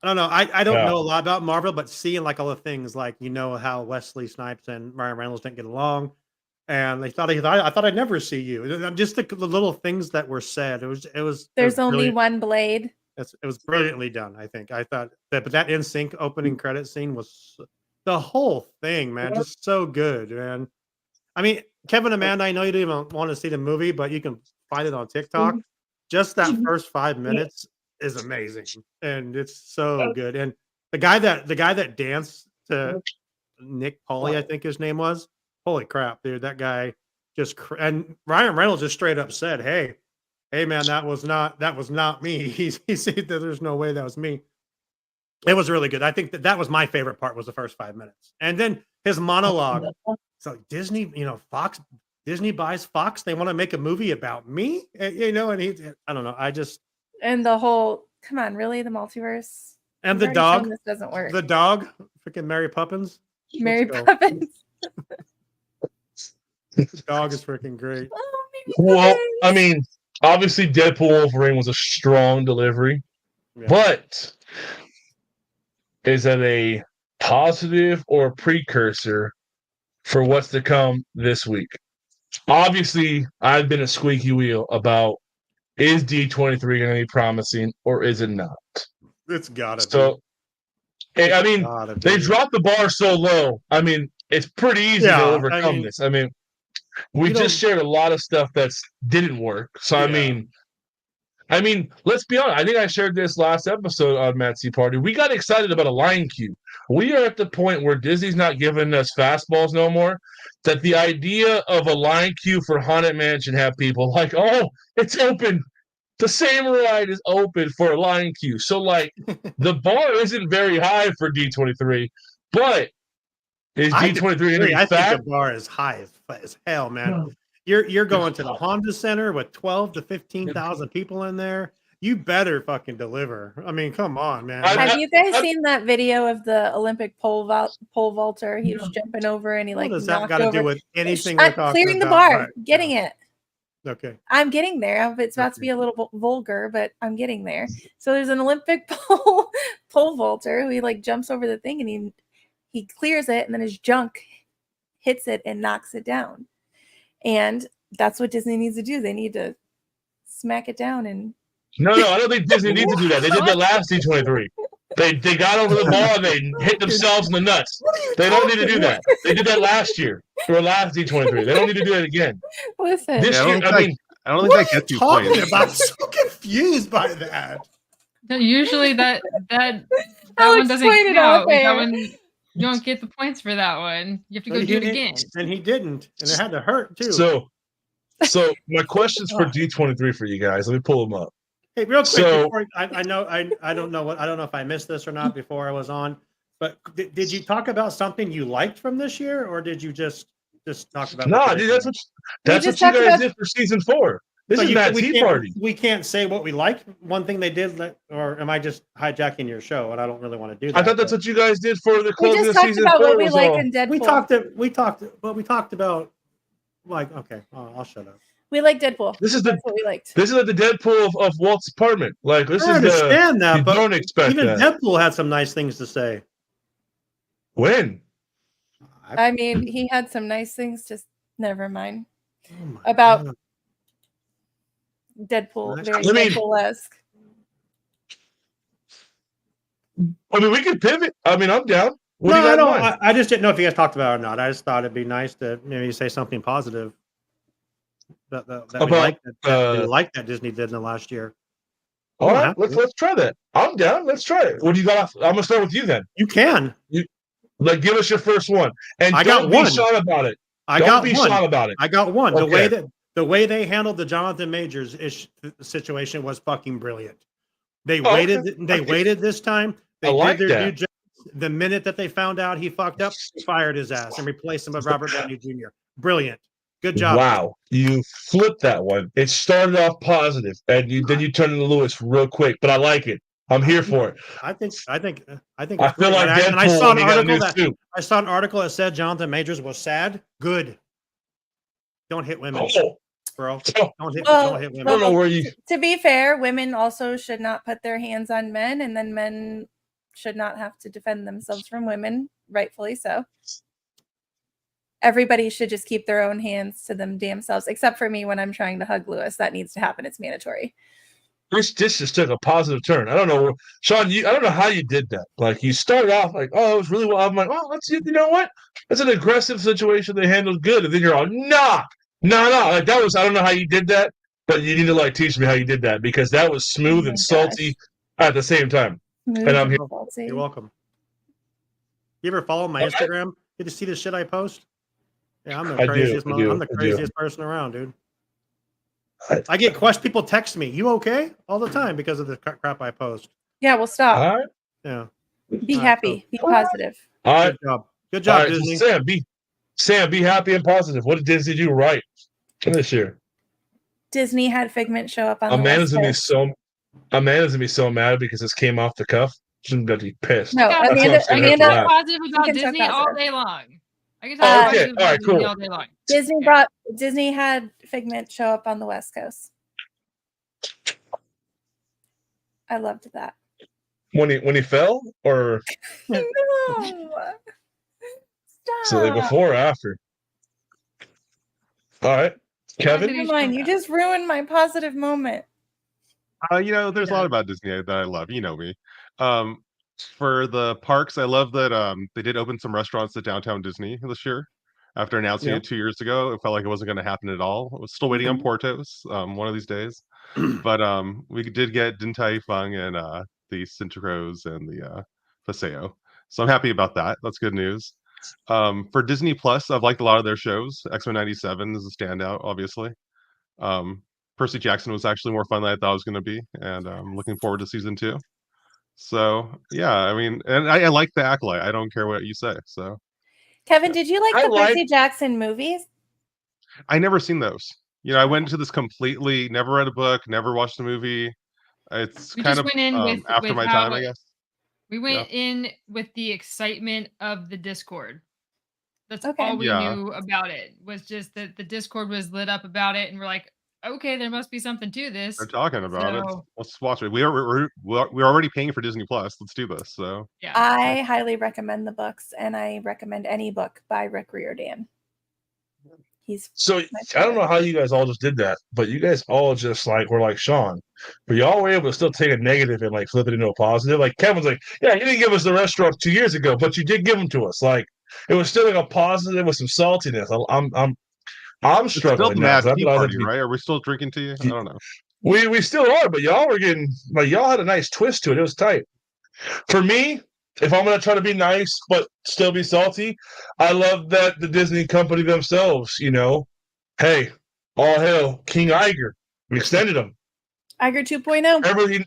I don't know. I don't know a lot about Marvel, but seeing like all the things like how Wesley Snipes and Ryan Reynolds didn't get along, and I thought I'd never see you. And just the little things that were said. It was. there's only brilliant. one Blade. It was brilliantly done. I think. I thought that, but that NSYNC opening credit scene was the whole thing, man, just so good, man. I mean, Kevin Amanda, I know you didn't even want to see the movie, but you can find it on TikTok. Just that first 5 minutes is amazing, and it's so good. And the guy that danced to Nick Pauly, I think his name was. Holy crap, dude! That guy just and Ryan Reynolds just straight up said, "Hey, man, that was not me." He said that there's no way that was me. It was really good. I think that was my favorite part was the first 5 minutes, and then his monologue. So Disney, Disney buys Fox. They want to make a movie about me, and I don't know. And the whole, come on, really? The multiverse? And We've the already shown dog, this doesn't work. the dog, freaking Mary Poppins. Mary Let's go. Poppins. The dog is freaking great. Oh, Mary Well, Poppins. I mean, obviously Deadpool Wolverine was a strong delivery, Yeah. but is that a positive or a precursor for what's to come this week? Obviously, I've been a squeaky wheel about is D23 going to be promising or is it not? It's gotta So, I mean, Gotta they be. dropped the bar so low. I mean, it's pretty easy Yeah, to I overcome mean, this. I mean, we you just shared a lot of stuff that didn't work. So Yeah. I mean, let's be honest. I think I shared this last episode on Matt's Tea Party. We got excited about a Lion Q. We are at the point where Disney's not giving us fastballs no more. That the idea of a Lion Q for Haunted Mansion have people like, oh, it's open. The same ride is open for a Lion Q. So, like, the bar isn't very high for D23, but is D23 going to be I fat? think the bar is high as hell, man. You're going to the Honda Center with 12 to 15,000 people in there. You better fucking deliver. I mean, come on, man. Have you guys seen that video of the Olympic pole vaulter? He was jumping over and he What like does that knocked got to over. do with anything I'm we're talking clearing the about? bar, Right. getting it. Okay. I'm getting there. It's about to be a little vulgar, but I'm getting there. So there's an Olympic pole vaulter who he like jumps over the thing and he clears it, and then his junk hits it and knocks it down. And that's what Disney needs to do. They need to smack it down and No, I don't think Disney needs to do that. They did that last D23. They got over the ball and they hit themselves in the nuts. They don't need to do that. They did that last year or last D23. They don't need to do that again. Listen. This Yeah, year, I mean, I don't think What that are gets you you talking points. about? I'm so confused by that. Usually that I'll one doesn't explain it count. off That air. one, you don't get the points for that one. You have to go He do it didn't- again. And he didn't. And it had to hurt too. so my questions for D23 for you guys. Let me pull them up. Hey, real quick, So- before, I know I don't know if I missed this or not before I was on, but did you talk about something you liked from this year, or did you just talk about? No, dude, that's what just you talked guys about- did for season 4. This is Matt Tea Party. We can't say what we liked. One thing they did, or am I just hijacking your show? And I don't really want to do that. I thought that's what you guys did for the We closing just of talked season about 4. what we was like all- in Deadpool. we talked about like okay. I'll shut up. We like Deadpool. This is That's what we liked. This is like the Deadpool of Walt's apartment. Like this I is the understand that, you but don't expect even that. Deadpool had some nice things to say. When? I mean, he had some nice things. Just never mind. Oh my About God. Deadpool, very I mean- Deadpool-esque. I mean, we can pivot. I mean, I'm down. What do No, you I got don't. in mind? I just didn't know if you guys talked about it or not. I just thought it'd be nice to maybe say something positive that we About, like that we uh, like that Disney did in the last year. All don't right, have to. let's try that. I'm down. Let's try it. What do you got? I'm gonna start with you then. You can. Like, give us your first one, and I got don't be one. shy about it. I Don't got be one. shy about it. I got one. Okay. The way they handled the Jonathan Majors situation was fucking brilliant. They Oh, waited. okay. They Okay. waited this time. They I like did their that. due diligence. The minute that they found out he fucked up, fired his ass and replaced him with Robert Downey Jr. Brilliant. Good job. Wow, you flipped that one. It started off positive, and then you turned into Lewis real quick. But I like it. I'm here for it. I think. I it's feel great. like And I Deadpool saw when an he got a article new that suit. I saw an article that said Jonathan Majors was sad. Good. Don't hit women, Oh, bro. oh, Don't hit Well, women. I don't know where you. To be fair, women also should not put their hands on men, and then men should not have to defend themselves from women, rightfully so. Everybody should just keep their own hands to them damn selves, except for me when I'm trying to hug Lewis. That needs to happen. It's mandatory. This just took a positive turn. I don't know, Sean. I don't know how you did that. Like you started off like, oh, it was really well. I'm like, oh, let's see. You know what? That's an aggressive situation. They handled good, and then you're all, nah. Like that was. I don't know how you did that, but you need to like teach me how you did that because that was smooth Oh my and salty at the same time. Smooth And I'm here. salty. You're welcome. You ever follow my Instagram? Did you see the shit I post? Yeah, I'm the I do, craziest. I do, I'm the I do. craziest person around, dude. I- I get questions. People text me, "You okay?" all the time because of the crap I post. Yeah, well, stop. All right, Yeah. Be all right, happy. Be positive. all right, Good job. Good all job, right. Disney. So Sam, be happy and positive. What did Disney do right this year? Disney had Figment show up on the Amanda's West gonna be Coast. Amanda's gonna be so mad because this came off the cuff. She's gonna be pissed. No, Yeah, That's Amanda. what I'm saying, Amanda. that's laugh. Positive about can talk Disney all positive. day long. I can Oh, talk okay. positive All right, about Disney cool. all day long. Disney Disney had Figment show up on the West Coast. I loved that. When he fell, or No. so like Stop. before or after? All right, Kevin. Never mind. You just ruined my positive moment. There's a lot about Disney that I love. You know me. For the parks, I love that they did open some restaurants at Downtown Disney this year. After announcing it 2 years ago, it felt like it wasn't going to happen at all. I was still waiting on Portos one of these days, but we did get Din Tai Fung and the Cinteros and the Paseo. So I'm happy about that. That's good news. For Disney Plus, I've liked a lot of their shows. X-Men 97 is a standout, obviously. Percy Jackson was actually more fun than I thought it was going to be, and I'm looking forward to season 2. So yeah, I mean, and I like the Acolyte. I don't care what you say. So Kevin, did you like I the like- Percy Jackson movies? I never seen those. I went into this completely, never read a book, never watched the movie. It's We kind just of went in with after my how time, I guess. We went in with the excitement of the Discord. That's Okay. all we Yeah. knew about it, was just that the Discord was lit up about it, and we're like, okay, there must be something to this. They're talking about it. So, Let's watch it. We're already paying for Disney Plus. Let's do this. So yeah. I highly recommend the books, and I recommend any book by Rick Riordan. He's So I don't know how you guys all just did that, but you guys all just like were like Sean, but y'all were able to still take a negative and like flip it into a positive. Like Kevin's like, yeah, you didn't give us the restaurant 2 years ago, but you did give them to us. Like it was still like a positive with some saltiness. I'm it's still struggling the now. Mad 'cause I Tea thought Party, that'd be- right? Are we still drinking tea? I don't know. We still are, but y'all were getting like y'all had a nice twist to it. It was tight. For me, if I'm gonna try to be nice but still be salty, I love that the Disney company themselves, hey, all hail King Iger. We extended him. Iger 2.0.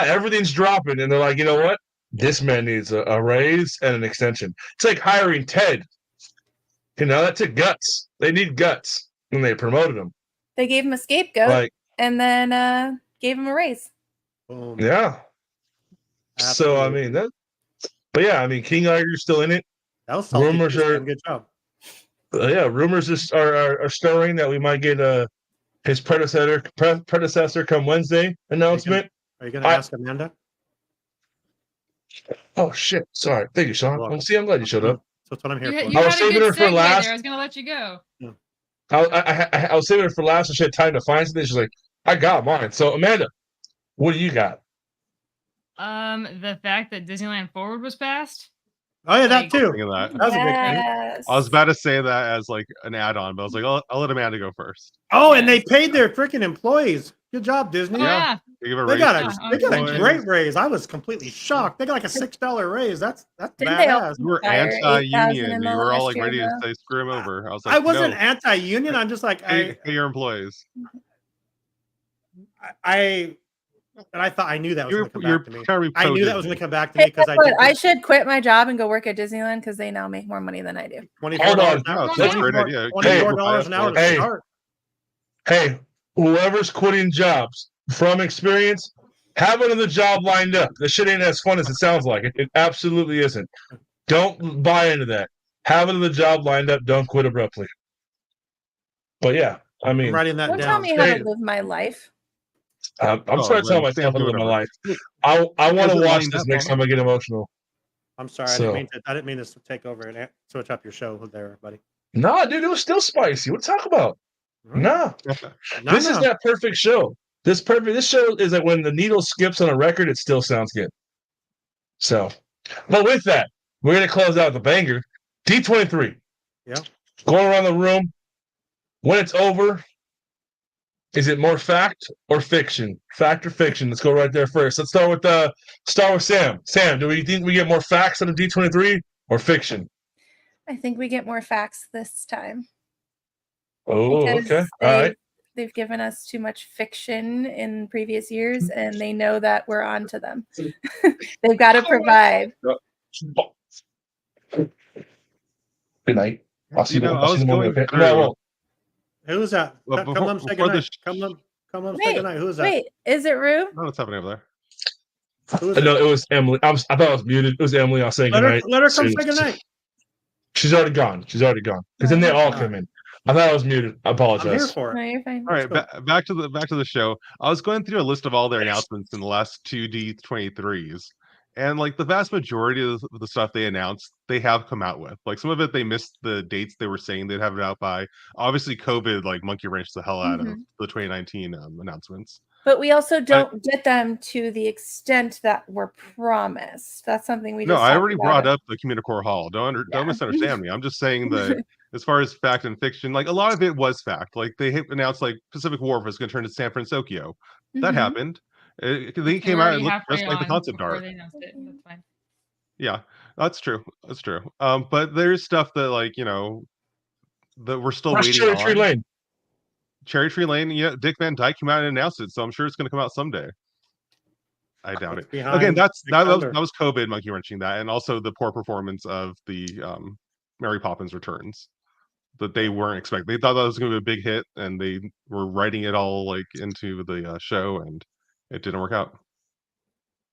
Everything's dropping, and they're like, you know what? This man needs a raise and an extension. It's like hiring Ted. That took guts. They need guts, and they promoted him. They gave him a scapegoat Like, and then gave him a raise. Boom. yeah. So I Absolutely. mean that. But yeah, I mean King Iger's still in it. That was salty. rumors too, are- Sam. Good job. Rumors are stirring that we might get his predecessor come Wednesday announcement. Are you going to ask Amanda? Oh shit! Sorry, thank you, Sean. Welcome. See, I'm glad you showed up. That's what I'm here You, for. you I was had a saving good her for segue last. there. I was going to let you go. I was saving it for last, and she had time to find something. She's like, "I got mine." So Amanda, what do you got? The fact that Disneyland Forward was passed. Oh, yeah, that Like- too. Thinking that. That was a big thing. Yes. I was about to say that as like an add-on, but I was like, I'll let Amanda go first. Oh, and they paid their freaking employees. Good job, Disney. Oh, yeah. They give a They raise got to a Yeah, they got a unfortunately. great raise. I was completely shocked. They got like a $6 raise. That's Didn't they all- badass. You were Fire, 8,000 anti-union. in You the were all last like year, ready to though. say screw him over. I was like, I wasn't no, anti-union. I'm just like pay your employees. I thought I knew that was You're going to come back to me. trying to be I knew that was pro-Disney. going to come back to me Hey, because guess I what? did I should quit my job and go work at Disneyland because they now make more money than I do. $24 Hold on. an hour. No, that's a great idea. Hey, $24 an hour to hey. start. Hey, whoever's quitting jobs, from experience, have another job lined up. This shit ain't as fun as it sounds like. It absolutely isn't. Don't buy into that. Have another job lined up. Don't quit abruptly. But yeah, I I'm mean, writing that Don't down. tell me how Hey. to live my life. I'm Oh, trying to tell well, myself how to live my whatever. life. I want to Doesn't watch line this up, next huh? time I get emotional. I'm sorry. So- I didn't mean to take over and switch up your show there, buddy. Nah, dude, it was still spicy. What talk about? Nah. No, This is no. that perfect show. This show is that when the needle skips on a record, it still sounds good. So, but with that, we're gonna close out the banger. D23. Yeah. Going around the room. When it's over, is it more fact or fiction? Fact or fiction? Let's go right there first. Let's start with Sam. Sam, do we think we get more facts on the D23 or fiction? I think we get more facts this time. Oh, because okay. All right. they've given us too much fiction in previous years, and they know that we're on to them. They've got to provide. Good night. I'll see You know, you. I I'll was see you going Monday. through- No, I won't. Who is that? Well, Come before- on, say before the goodnight. sh- Come on, say Wait, goodnight. Who is that? wait, is it Rue? No, what's happening over there? Who is No, it was Emily. I thought I was muted. It was Emily. I'll say Let her, goodnight. let her come soon. say goodnight. She's already gone. Because then they all come in. I thought I was muted. I I'm here apologize. for No, it. you're fine. All right, Let's back to the show. I was going through a list of all their announcements in the last two D23s, and like the vast majority of the stuff they announced, they have come out with. Like some of it, they missed the dates they were saying they'd have it out by. Obviously, COVID like monkey wrenched the hell out of the 2019 announcements. But we also don't get them to the extent that were promised. That's something we No, just I talked already about. brought up the Communicore Hall. Don't Yeah. misunderstand me. I'm just saying that as far as fact and fiction, like a lot of it was fact. Like they announced like Pacific Wharf was going to turn to San Francisco. That Mhm. happened. They We're came out and already looked halfway just like the on concept before art. they announced it. That's fine. Yeah, that's true. That's true. But there's stuff that like that we're still Where's waiting Cherry on. Tree Lane? Cherry Tree Lane. Yeah, Dick Van Dyke came out and announced it, so I'm sure it's going to come out someday. I doubt It's it. behind Again, Big that Thunder. was COVID monkey wrenching that, and also the poor performance of the Mary Poppins Returns that they weren't expecting. They thought that was going to be a big hit, and they were writing it all like into the show, and it didn't work out.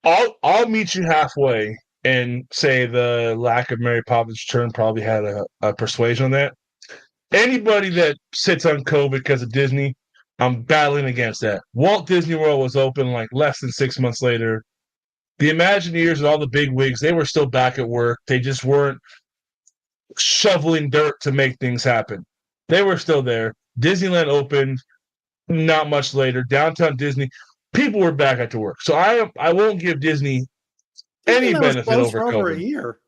I'll meet you halfway and say the lack of Mary Poppins Return probably had a persuasion on that. Anybody that sits on COVID because of Disney I'm battling against that. Walt Disney World was open like less than 6 months later. The Imagineers and all the big wigs, they were still back at work. They just weren't shoveling dirt to make things happen. They were still there. Disneyland opened not much later. Downtown Disney, people were back at to work. So I won't give Disney any Disneyland was benefit closed over for over a COVID. year.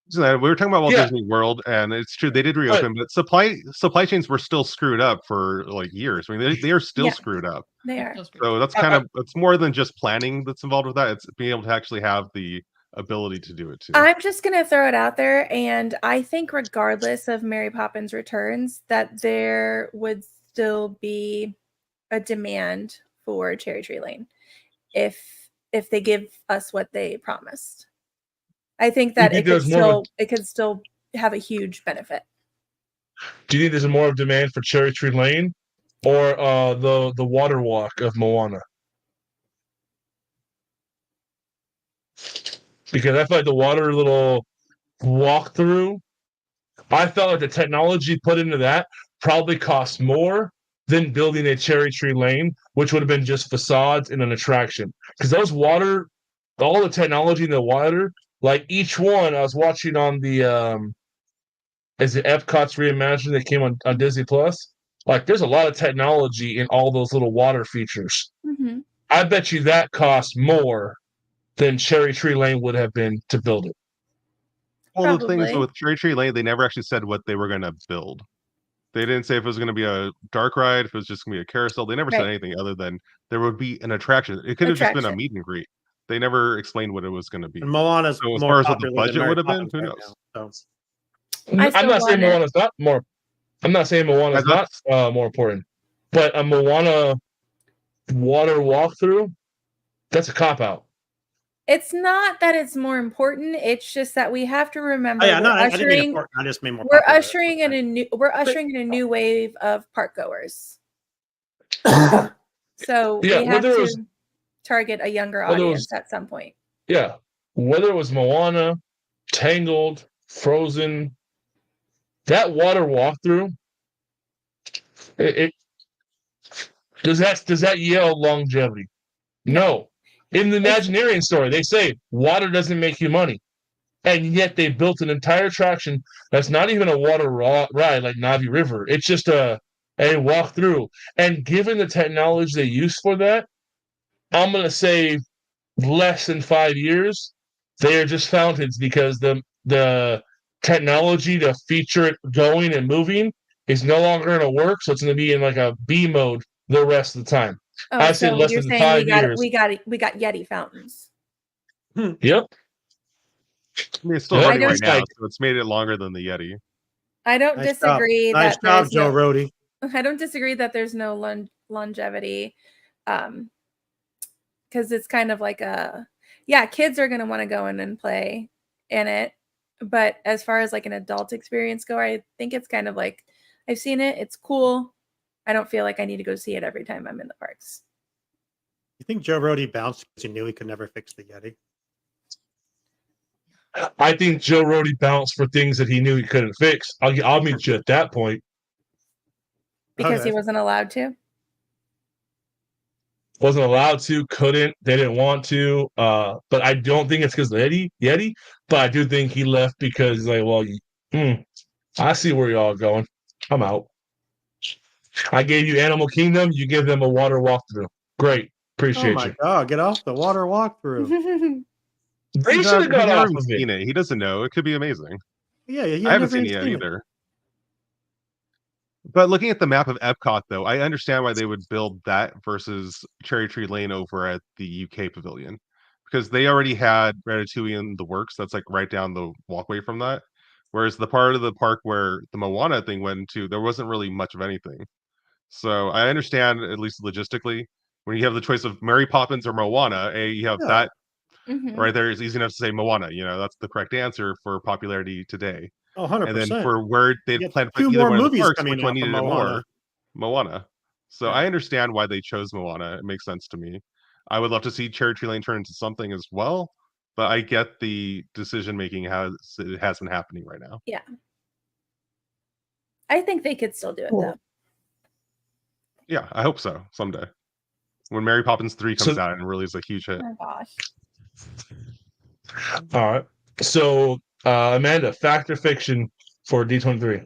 So we were talking about Walt Yeah. Disney World, and it's true they did reopen, but supply chains were still screwed up for like years. I mean, they are still Yeah. screwed up. They are. Still screwed. So that's kind of it's more than just planning that's involved with that. It's being able to actually have the ability to do it too. I'm just going to throw it out there. And I think, regardless of Mary Poppins Returns, that there would still be a demand for Cherry Tree Lane if they give us what they promised. I think that think it could there's more of still have a huge benefit. Do you think there's more of demand for Cherry Tree Lane or the water walk of Moana? Because I feel like the water little walkthrough, I felt like the technology put into that probably cost more than building a Cherry Tree Lane, which would have been just facades and an attraction. Because those water, all the technology in the water, like each one, I was watching on the is it Epcot's Reimagined that came on Disney Plus? Like, there's a lot of technology in all those little water features. Mm-hmm. I bet you that cost more than Cherry Tree Lane would have been to build it. Well, the thing is Probably. with Cherry Tree Lane, they never actually said what they were going to build. They didn't say if it was going to be a dark ride, if it was just going to be a carousel. They never said Right. anything other than there would be an attraction. It could have just been a Attraction. meet and greet. They never explained what it was going to be. And Moana's So as more far as what the popular than budget Mary would have been, Poppins who right knows? now, so. I I'm still not saying want it. Moana's not more. I'm not saying Moana's That's- not more important, but a Moana water walkthrough, that's a cop out. It's not that it's more important. It's just that we have to remember Oh, yeah, no, we're I didn't mean ushering important. I just mean more we're popular. ushering in a new wave of park goers. So Yeah, we have whether it to was- target a younger whether it audience was- at some point. Yeah, whether it was Moana, Tangled, Frozen, that water walkthrough, it does that yield longevity? No. In the Imagineering story, they say water doesn't make you money, and yet they built an entire attraction that's not even a water ride like Navi River. It's just a walk through. And given the technology they use for that, I'm gonna say less than 5 years, they are just fountains because the technology to feature it going and moving is no longer going to work. So it's going to be in like a B mode the rest of the time. Oh, I said so less you're than saying 5 years. we got Yeti fountains. Yep. I mean, it's still Yeah, running right it's now, like- so it's made it longer than the Yeti. I don't Nice job. disagree Nice that job, there's Joe no, Rody. I don't disagree that there's no longevity, because it's kind of like kids are going to want to go in and play in it, but as far as like an adult experience go, I think it's kind of like I've seen it, it's cool. I don't feel like I need to go see it every time I'm in the parks. You think Joe Rody bounced because he knew he could never fix the Yeti? I think Joe Rody bounced for things that he knew he couldn't fix. I'll meet you at that point. Because Okay. he wasn't allowed to. Wasn't allowed to, couldn't, they didn't want to. But I don't think it's because of the Yeti. But I do think he left because he's like, well, I see where y'all are going. I'm out. I gave you Animal Kingdom. You give them a water walkthrough. Great. Oh Appreciate my you. God, get off the water walkthrough. They He's should have got never off even of it. seen it. He doesn't know. It could be amazing. Yeah, yeah. I haven't seen it yet either. But looking at the map of Epcot, though, I understand why they would build that versus Cherry Tree Lane over at the UK Pavilion, because they already had Ratatouille in the works. That's like right down the walkway from that. Whereas the part of the park where the Moana thing went into, there wasn't really much of anything. So I understand, at least logistically, when you have the choice of Mary Poppins or Moana, you have that Mhm. right there. It's easy enough to say Moana. You know, that's the correct answer for popularity today. Oh, 100%. And then for where they'd Yeah, plan to put 2 either more one of the movies parks, coming which one out from needed it Moana. more? Moana. So Yeah. I understand why they chose Moana. It makes sense to me. I would love to see Cherry Tree Lane turn into something as well, but I get the decision making has been happening right now. Yeah. I think they could still do it though. Yeah, I hope so someday. When Mary Poppins 3 comes out and really is a huge hit. Oh my gosh. All right. So, Amanda, fact or fiction for D23?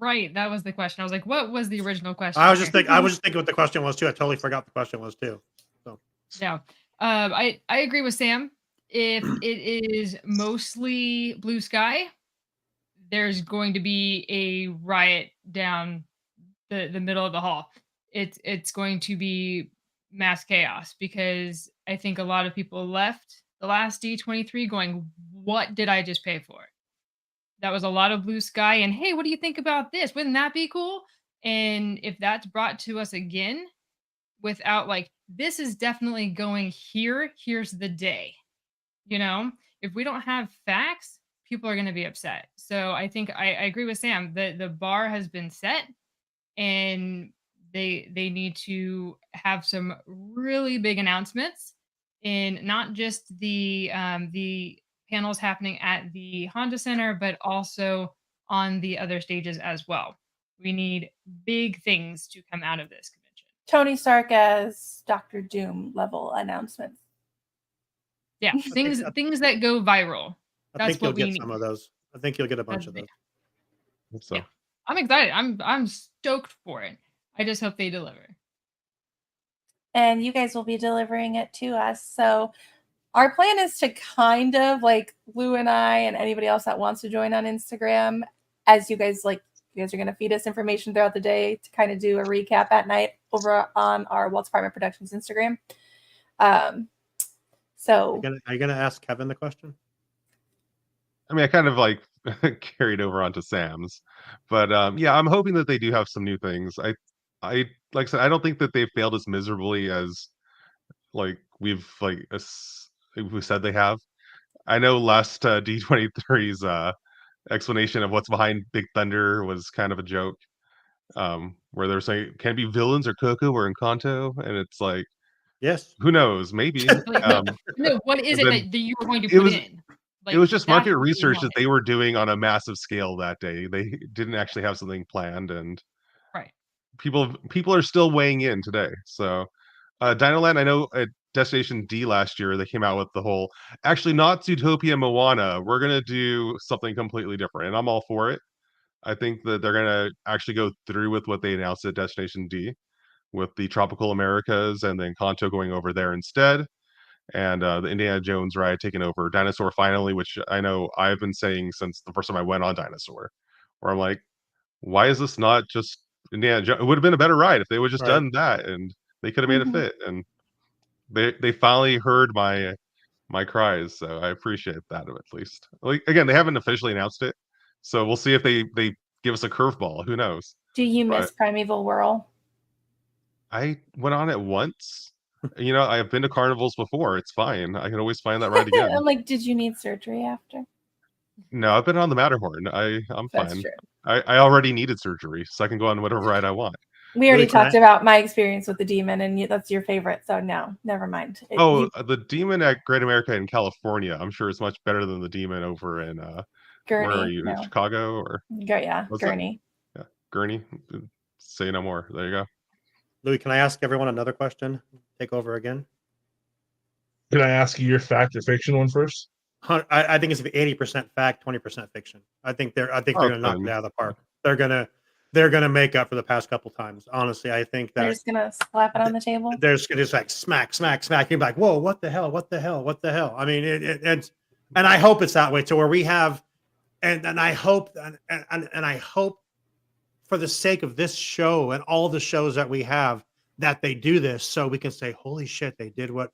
Right, that was the question. I was like, what was the original question? I was just here? thinking what the question was too. I totally forgot the question was too. So Yeah. I agree with Sam. If it is mostly blue sky, there's going to be a riot down the middle of the hall. It's going to be mass chaos because I think a lot of people left the last D23 going, what did I just pay for? That was a lot of blue sky and hey, what do you think about this? Wouldn't that be cool? And if that's brought to us again without like, this is definitely going here, here's the day. You know, if we don't have facts, people are going to be upset. So I think I agree with Sam. The bar has been set, and they need to have some really big announcements in not just the panels happening at the Honda Center, but also on the other stages as well. We need big things to come out of this convention. Tony Stark as Doctor Doom level announcements. Yeah, things that go viral. I think That's what you'll we get need. some of those. I think you'll get a bunch of That's those. So Yeah. I'm excited. I'm stoked for it. I just hope they deliver. And you guys will be delivering it to us. So our plan is to kind of like Lou and I and anybody else that wants to join on Instagram, as you guys are going to feed us information throughout the day to kind of do a recap at night over on our Waltz Apartment Productions Instagram. So Are you gonna ask Kevin the question? I mean, I kind of like carried over onto Sam's, but yeah, I'm hoping that they do have some new things. I like I said, I don't think that they've failed as miserably as like we said they have. I know last D23's explanation of what's behind Big Thunder was kind of a joke, where they're saying can it be villains or Coco or Encanto, and it's like, Yes. who knows? Maybe. No, what is it then that you were going to it put was- in? It was just that's market what we research that wanted. they were doing on a massive scale that day. They didn't actually have something planned, and Right. people are still weighing in today. So, Dinoland, I know at Destination D last year they came out with the whole actually not Zootopia Moana. We're gonna do something completely different, and I'm all for it. I think that they're gonna actually go through with what they announced at Destination D, with the Tropical Americas and then Kanto going over there instead, and the Indiana Jones ride taking over Dinosaur finally, which I know I've been saying since the first time I went on Dinosaur, where I'm like, why is this not just Indiana Jones? It would have been a better ride if they would just Right. done that, and they could have made Mhm. it fit. And they finally heard my cries, so I appreciate that at least. Like again, they haven't officially announced it, so we'll see if they give us a curveball. Who knows? do you But miss Primeval Whirl? I went on it once. You know, I've been to carnivals before. It's fine. I can always find that ride again. I'm like, did you need surgery after? No, I've been on the Matterhorn. I'm That's fine. true. I already needed surgery, so I can go on whatever ride I want. We already Really, can talked about my experience with the demon, and that's your favorite. So no, never mind. Oh, the demon at Great America in California. I'm sure it's much better than the demon over in where are Gurney. you? No. Chicago or Yeah, What's that? Gurney. Gurney? Say no more. There you go. Louis, can I ask everyone another question? Take over again. Can I ask you your fact or fiction one first? I think it's 80% fact, 20% fiction. I think they're going to knock it out of the park. They're gonna make up for the past couple times. Honestly, I think They're that just gonna slap it on the table. they're just gonna like smack. You're like, whoa, what the hell? What the hell? I mean, and I hope it's that way to where we have, and I hope and I hope for the sake of this show and all the shows that we have that they do this so we can say, holy shit, they did what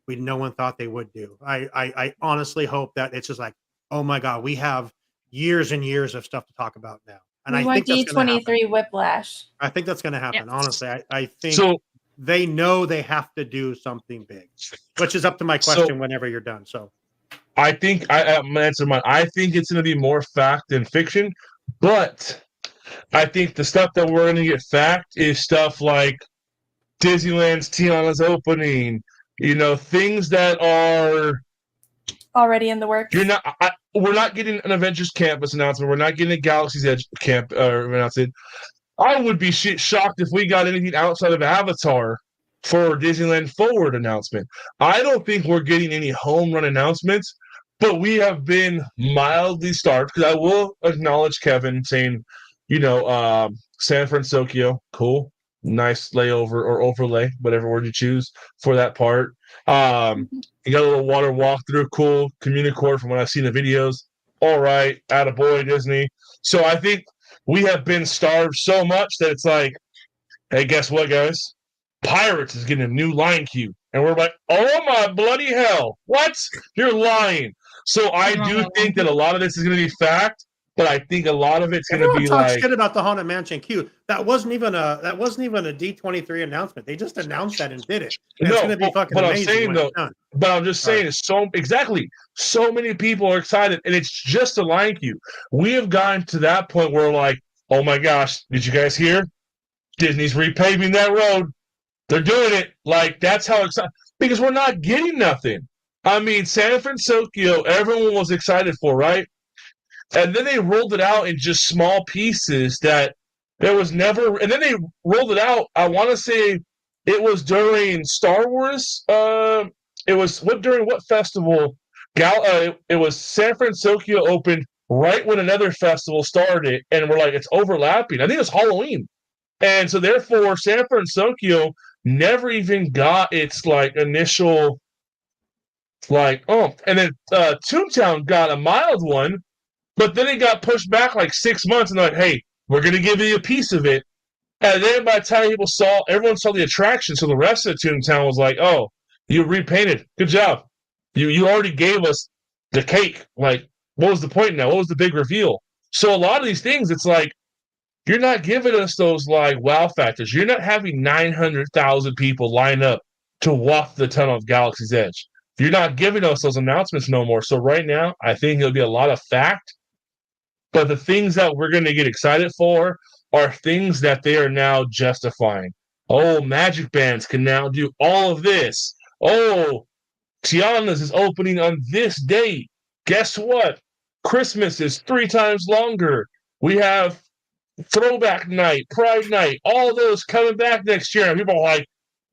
no one thought they would do. I honestly hope that it's just like, oh my God, we have years and years of stuff to talk about now. And We I want think that's gonna happen. D23 whiplash. I think that's going to happen. Yeah. Honestly, I think So they know they have to do something big, which is up to my question whenever you're done. So I think I'm gonna answer mine. I think it's gonna be more fact than fiction, but I think the stuff that we're gonna get fact is stuff like Disneyland's Tiana's opening. You know, things that are Already in the works. we're not getting an Avengers Campus announcement. We're not getting a Galaxy's Edge camp announcement. I would be shocked if we got anything outside of Avatar for Disneyland Forward announcement. I don't think we're getting any home run announcements, but we have been mildly starved because I will acknowledge Kevin saying, San Francisco, cool, nice layover or overlay, whatever word you choose for that part. You got a little water walkthrough, cool. Communicore from what I've seen the videos. All right, attaboy, Disney. So I think we have been starved so much that it's like, hey, guess what, guys? Pirates is getting a new line queue. And we're like, oh my bloody hell. What? You're lying. So I do think that a lot of this is going to be fact, but I think a lot of it's going to be like shit about the Haunted Mansion queue. That wasn't even a D23 announcement. They just announced that and did it. And it's going to be fucking amazing. I'm just saying, so many people are excited, and it's just a line queue. We have gotten to that point where like, oh my gosh, did you guys hear? Disney's repaving that road. They're doing it. Like, that's how excited, because we're not getting nothing. I mean, San Francisco, everyone was excited for, right? And then they rolled it out in just small pieces that there was never. And then they rolled it out. I want to say it was during Star Wars. It was during what festival? It was San Francisco opened right when another festival started, and we're like, it's overlapping. I think it was Halloween, and so therefore San Francisco never even got its like initial like and then Toontown got a mild one. But then it got pushed back like 6 months, and they're like, hey, we're going to give you a piece of it. And then by the time everyone saw the attraction, so the rest of Toontown was like, oh, you repainted. Good job. You already gave us the cake. Like, what was the point now? What was the big reveal? So a lot of these things, it's like, you're not giving us those, like, wow factors. You're not having 900,000 people line up to walk the tunnel of Galaxy's Edge. You're not giving us those announcements no more. So right now, I think it'll be a lot of fact. But the things that we're going to get excited for are things that they are now justifying. Oh, Magic Bands can now do all of this. Oh, Tiana's is opening on this date. Guess what? Christmas is 3 times longer. We have Throwback Night, Pride Night, all those coming back next year. And people are like,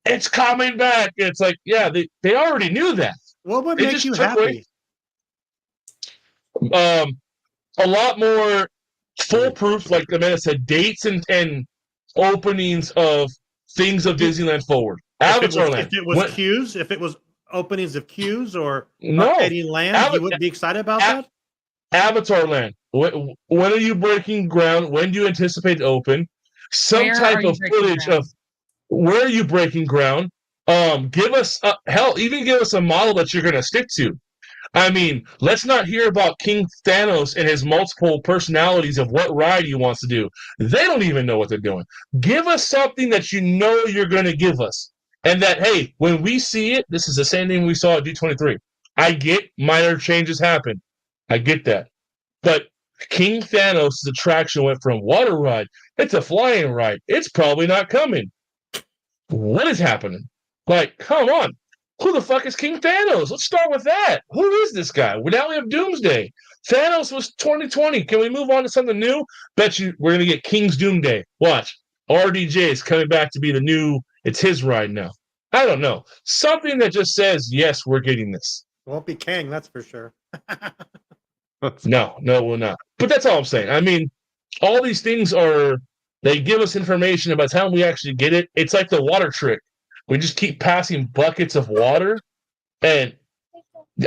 it's coming back. It's like, yeah, they already knew that. What would make you happy? A lot more foolproof, like Amanda said, dates and openings of things of Disneyland Forward. Avatar Land. If it was queues, if it was openings of queues or no land, you wouldn't be excited about that? Avatar Land. When are you breaking ground? When do you anticipate to open? Some type of footage of where are you breaking ground? Give us even give us a model that you're going to stick to. I mean, let's not hear about King Thanos and his multiple personalities of what ride he wants to do. They don't even know what they're doing. Give us something that you know you're going to give us. And that, hey, when we see it, this is the same thing we saw at D23. I get minor changes happen. I get that. But King Thanos' attraction went from water ride, it's a flying ride. It's probably not coming. What is happening? Like, come on. Who the fuck is King Thanos? Let's start with that. Who is this guy? Well, now we have Doomsday. Thanos was 2020. Can we move on to something new? Bet you we're going to get King's Doomsday. Watch. RDJ is coming back to be the new, it's his ride now. I don't know. Something that just says, yes, we're getting this. Won't be Kang, that's for sure. No, it will not. But that's all I'm saying. I mean, all these things they give us information. By the time we actually get it, it's like the water trick. We just keep passing buckets of water. And,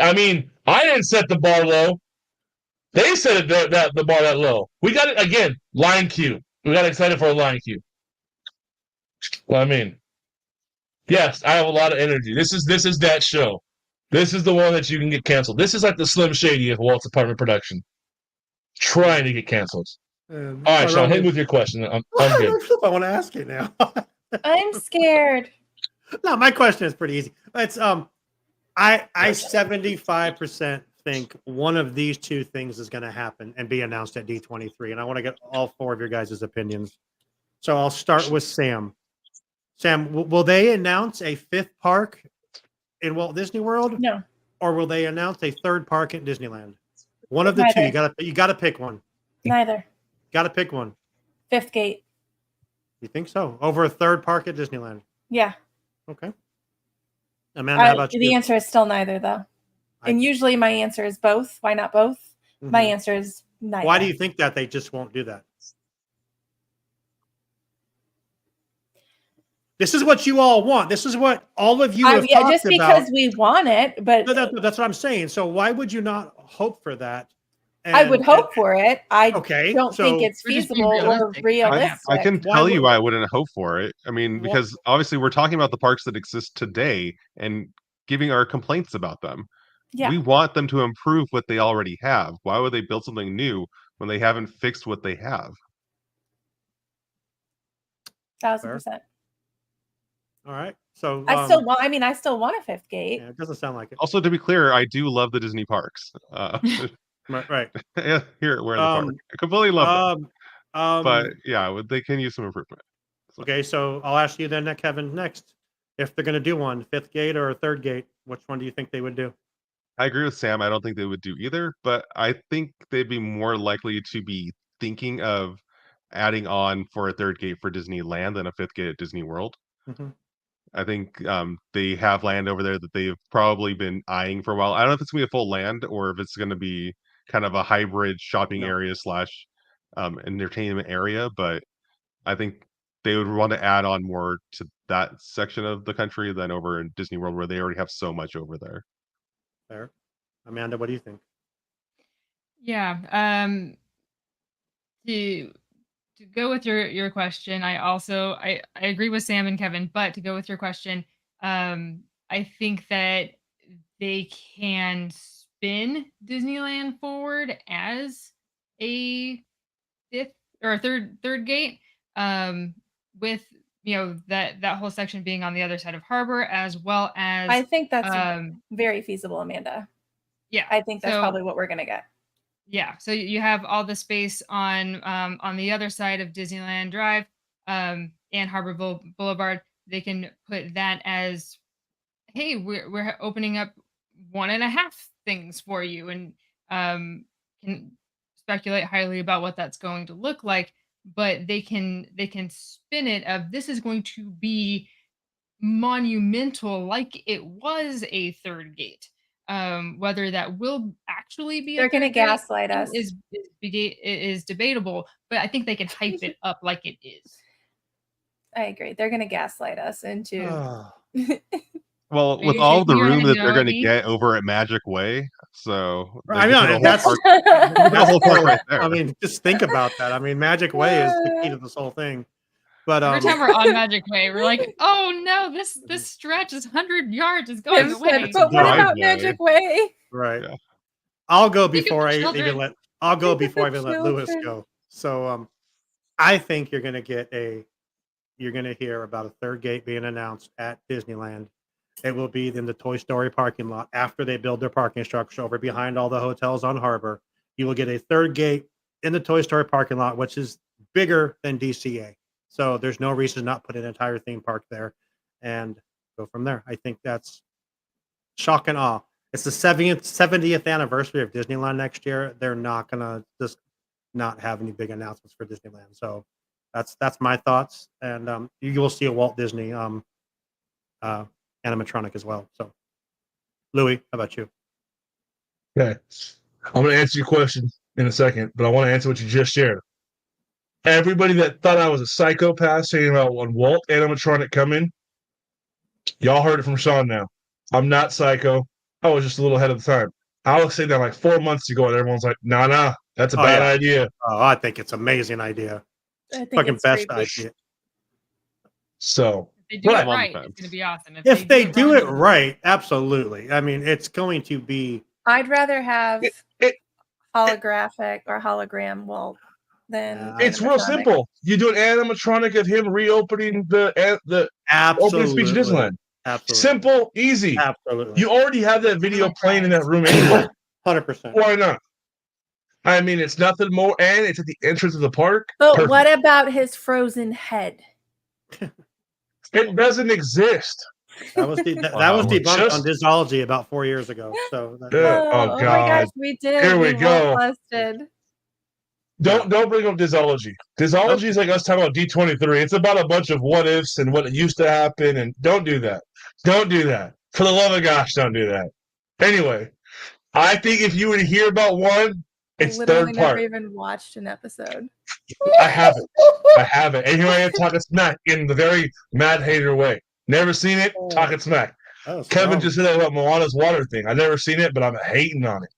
I mean, I didn't set the bar low. They set the bar that low. We got it, again, line queue. We got excited for a line queue. Well, I mean, yes, I have a lot of energy. This is that show. This is the one that you can get canceled. This is like the Slim Shady of Walt's Apartment Production. Trying to get canceled. All right, Sean, hit me with your question. I'm good. I want to ask it now. I'm scared. No, my question is pretty easy. It's I 75% think one of these two things is going to happen and be announced at D23, and I want to get all 4 of your guys' opinions. So I'll start with Sam. Sam, will they announce a 5th park in Walt Disney World? No. Or will they announce a 3rd park at Disneyland? One of the two. You got to pick one. Neither. Got to pick one. 5th gate. You think so? Over a third park at Disneyland? Yeah. Okay. Amanda, how about The you? answer is still neither, though. And usually my answer is both. Why not both? My Mhm. answer is neither. Why do you think that they just won't do that? This is what you all want. This is what all of you have yeah, talked just about. because we want it, but No, that's what I'm saying. So why would you not hope for that? I would hope for it. I Okay, don't think so- it's We're just being feasible or realistic. realistic. I can Why tell you would- I wouldn't hope for it. I mean, Wha- because obviously we're talking about the parks that exist today and giving our complaints about them. Yeah. We want them to improve what they already have. Why would they build something new when they haven't fixed what they have? 1000%. All right. So I still want. I mean, I still want a fifth gate. Yeah, it doesn't sound like it. Also, to be clear, I do love the Disney parks. Right. Yeah, here we're in the park. I completely love them. But yeah, they can use some improvement. Okay, so I'll ask you then, Kevin, next. If they're going to do one, fifth gate or a third gate, which one do you think they would do? I agree with Sam. I don't think they would do either, but I think they'd be more likely to be thinking of adding on for a third gate for Disneyland than a fifth gate at Disney World. Mhm. I think they have land over there that they've probably been eyeing for a while. I don't know if it's gonna be a full land or if it's gonna be kind of a hybrid shopping No. area slash entertainment area, but I think they would want to add on more to that section of the country than over in Disney World where they already have so much over there. Fair. Amanda, what do you think? Yeah. To go with your question, I agree with Sam and Kevin, but to go with your question, I think that they can spin Disneyland forward as a fifth or a third gate, with that whole section being on the other side of Harbor, as well as I think that's very feasible, Amanda. yeah. I think that's So- probably what we're gonna get. Yeah, so you have all the space on the other side of Disneyland Drive, and Harbor Boulevard. They can put that as, hey, we're opening up 1.5 things for you, and can speculate highly about what that's going to look like. But they can spin it of, this is going to be monumental, like it was a third gate. Whether that will actually be They're a gonna third gate gaslight us. is debatable, but I think they can hype it up like it is. I agree. They're gonna gaslight us into. Well, Are with you all the shaking your room head that they're no, going to Abby? get over at Magic Way, so they I could know, put a and that's- whole park, put a whole park right there. I mean, just think about that. I mean, Magic Way is the key to this whole thing. But Every time we're on Magic Way, we're like, oh no, this stretch is 100 yards is going Tim away. said, but what about Driveway. Magic Way? right. Yeah. I'll go Think of before the I children. even let I'll go Think of before I the even let Lewis children. go. So I think you're gonna hear about a third gate being announced at Disneyland. It will be in the Toy Story parking lot after they build their parking structure over behind all the hotels on Harbor. You will get a third gate in the Toy Story parking lot, which is bigger than DCA. So there's no reason to not put an entire theme park there and go from there. I think that's shock and awe. It's the 70th anniversary of Disneyland next year. They're not gonna just not have any big announcements for Disneyland. So that's my thoughts. And you will see a Walt Disney animatronic as well. So Louis, how about you? Okay. I'm going to answer your question in a second, but I want to answer what you just shared. Everybody that thought I was a psychopath saying about when Walt animatronic coming, y'all heard it from Sean now. I'm not psycho. I was just a little ahead of the time. I was saying that like 4 months ago, and everyone's like, nah, that's a Oh, bad yeah. idea. Oh, I think it's an amazing idea. I think Fucking it's best creepy. idea. So, If they do Right. it right, Well, it's going to be awesome. If they do it wrong, right, absolutely. I mean, it's going to be I'd rather have it- holographic or hologram Walt than it's real animatronic. simple. You do an animatronic of him reopening the opening speech at absolutely Disneyland. absolutely Simple, easy. absolutely. You already have that video playing in that room anyway. 100%. Why not? I mean, it's nothing more, and it's at the entrance of the park. But Perfect. what about his frozen head? It doesn't exist. That was that Wow. was debunked Just- on Disology about 4 years ago. So that, Yeah. Oh, my God. gosh, we did. Here we Walt go. busted. Don't bring up Disology. Disology is like us talking about D23. It's about a bunch of what ifs and what used to happen, and don't do that. Don't do that. For the love of gosh, don't do that. Anyway, I think if you were to hear about one, it's Literally third part. never even watched an episode. I haven't. And here I am talking smack in the very mad hater way. Never seen it, talking smack. Oh, Kevin strong. just said that about Moana's water thing. I've never seen it, but I'm hating on it.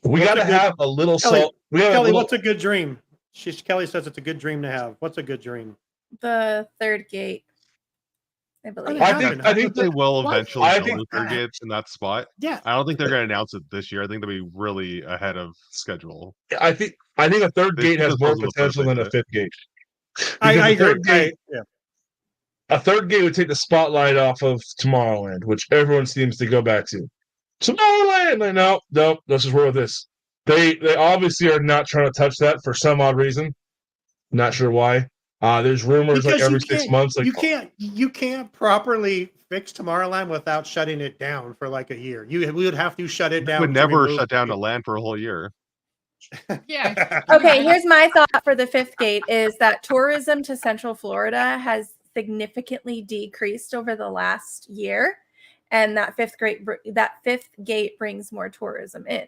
We What's got to a good- have a little Kelly, salt. We have a Kelly, little, what's a good dream? Kelly says it's a good dream to have. What's a good dream? The third gate, I believe. I think they that- will What? eventually I build think- the third gate in that spot. Yeah. I don't think they're going to announce it this year. I think they'll be really ahead of schedule. I think a third They gate has just more build a potential than a third fifth gate. I Because a agree. third gate- A third gate would take the spotlight off of Tomorrowland, which everyone seems to go back to. Tomorrowland! Like, no, let's just roll with this. They obviously are not trying to touch that for some odd reason. Not sure why. There's rumors like Because every 6 months. Like you can't properly fix Tomorrowland without shutting it down for like a year. We would have to shut it They down. would to never remove shut down the- a land for a whole year. Yeah. Okay, here's my thought for the fifth gate is that tourism to Central Florida has significantly decreased over the last year, and that fifth gate brings more tourism in.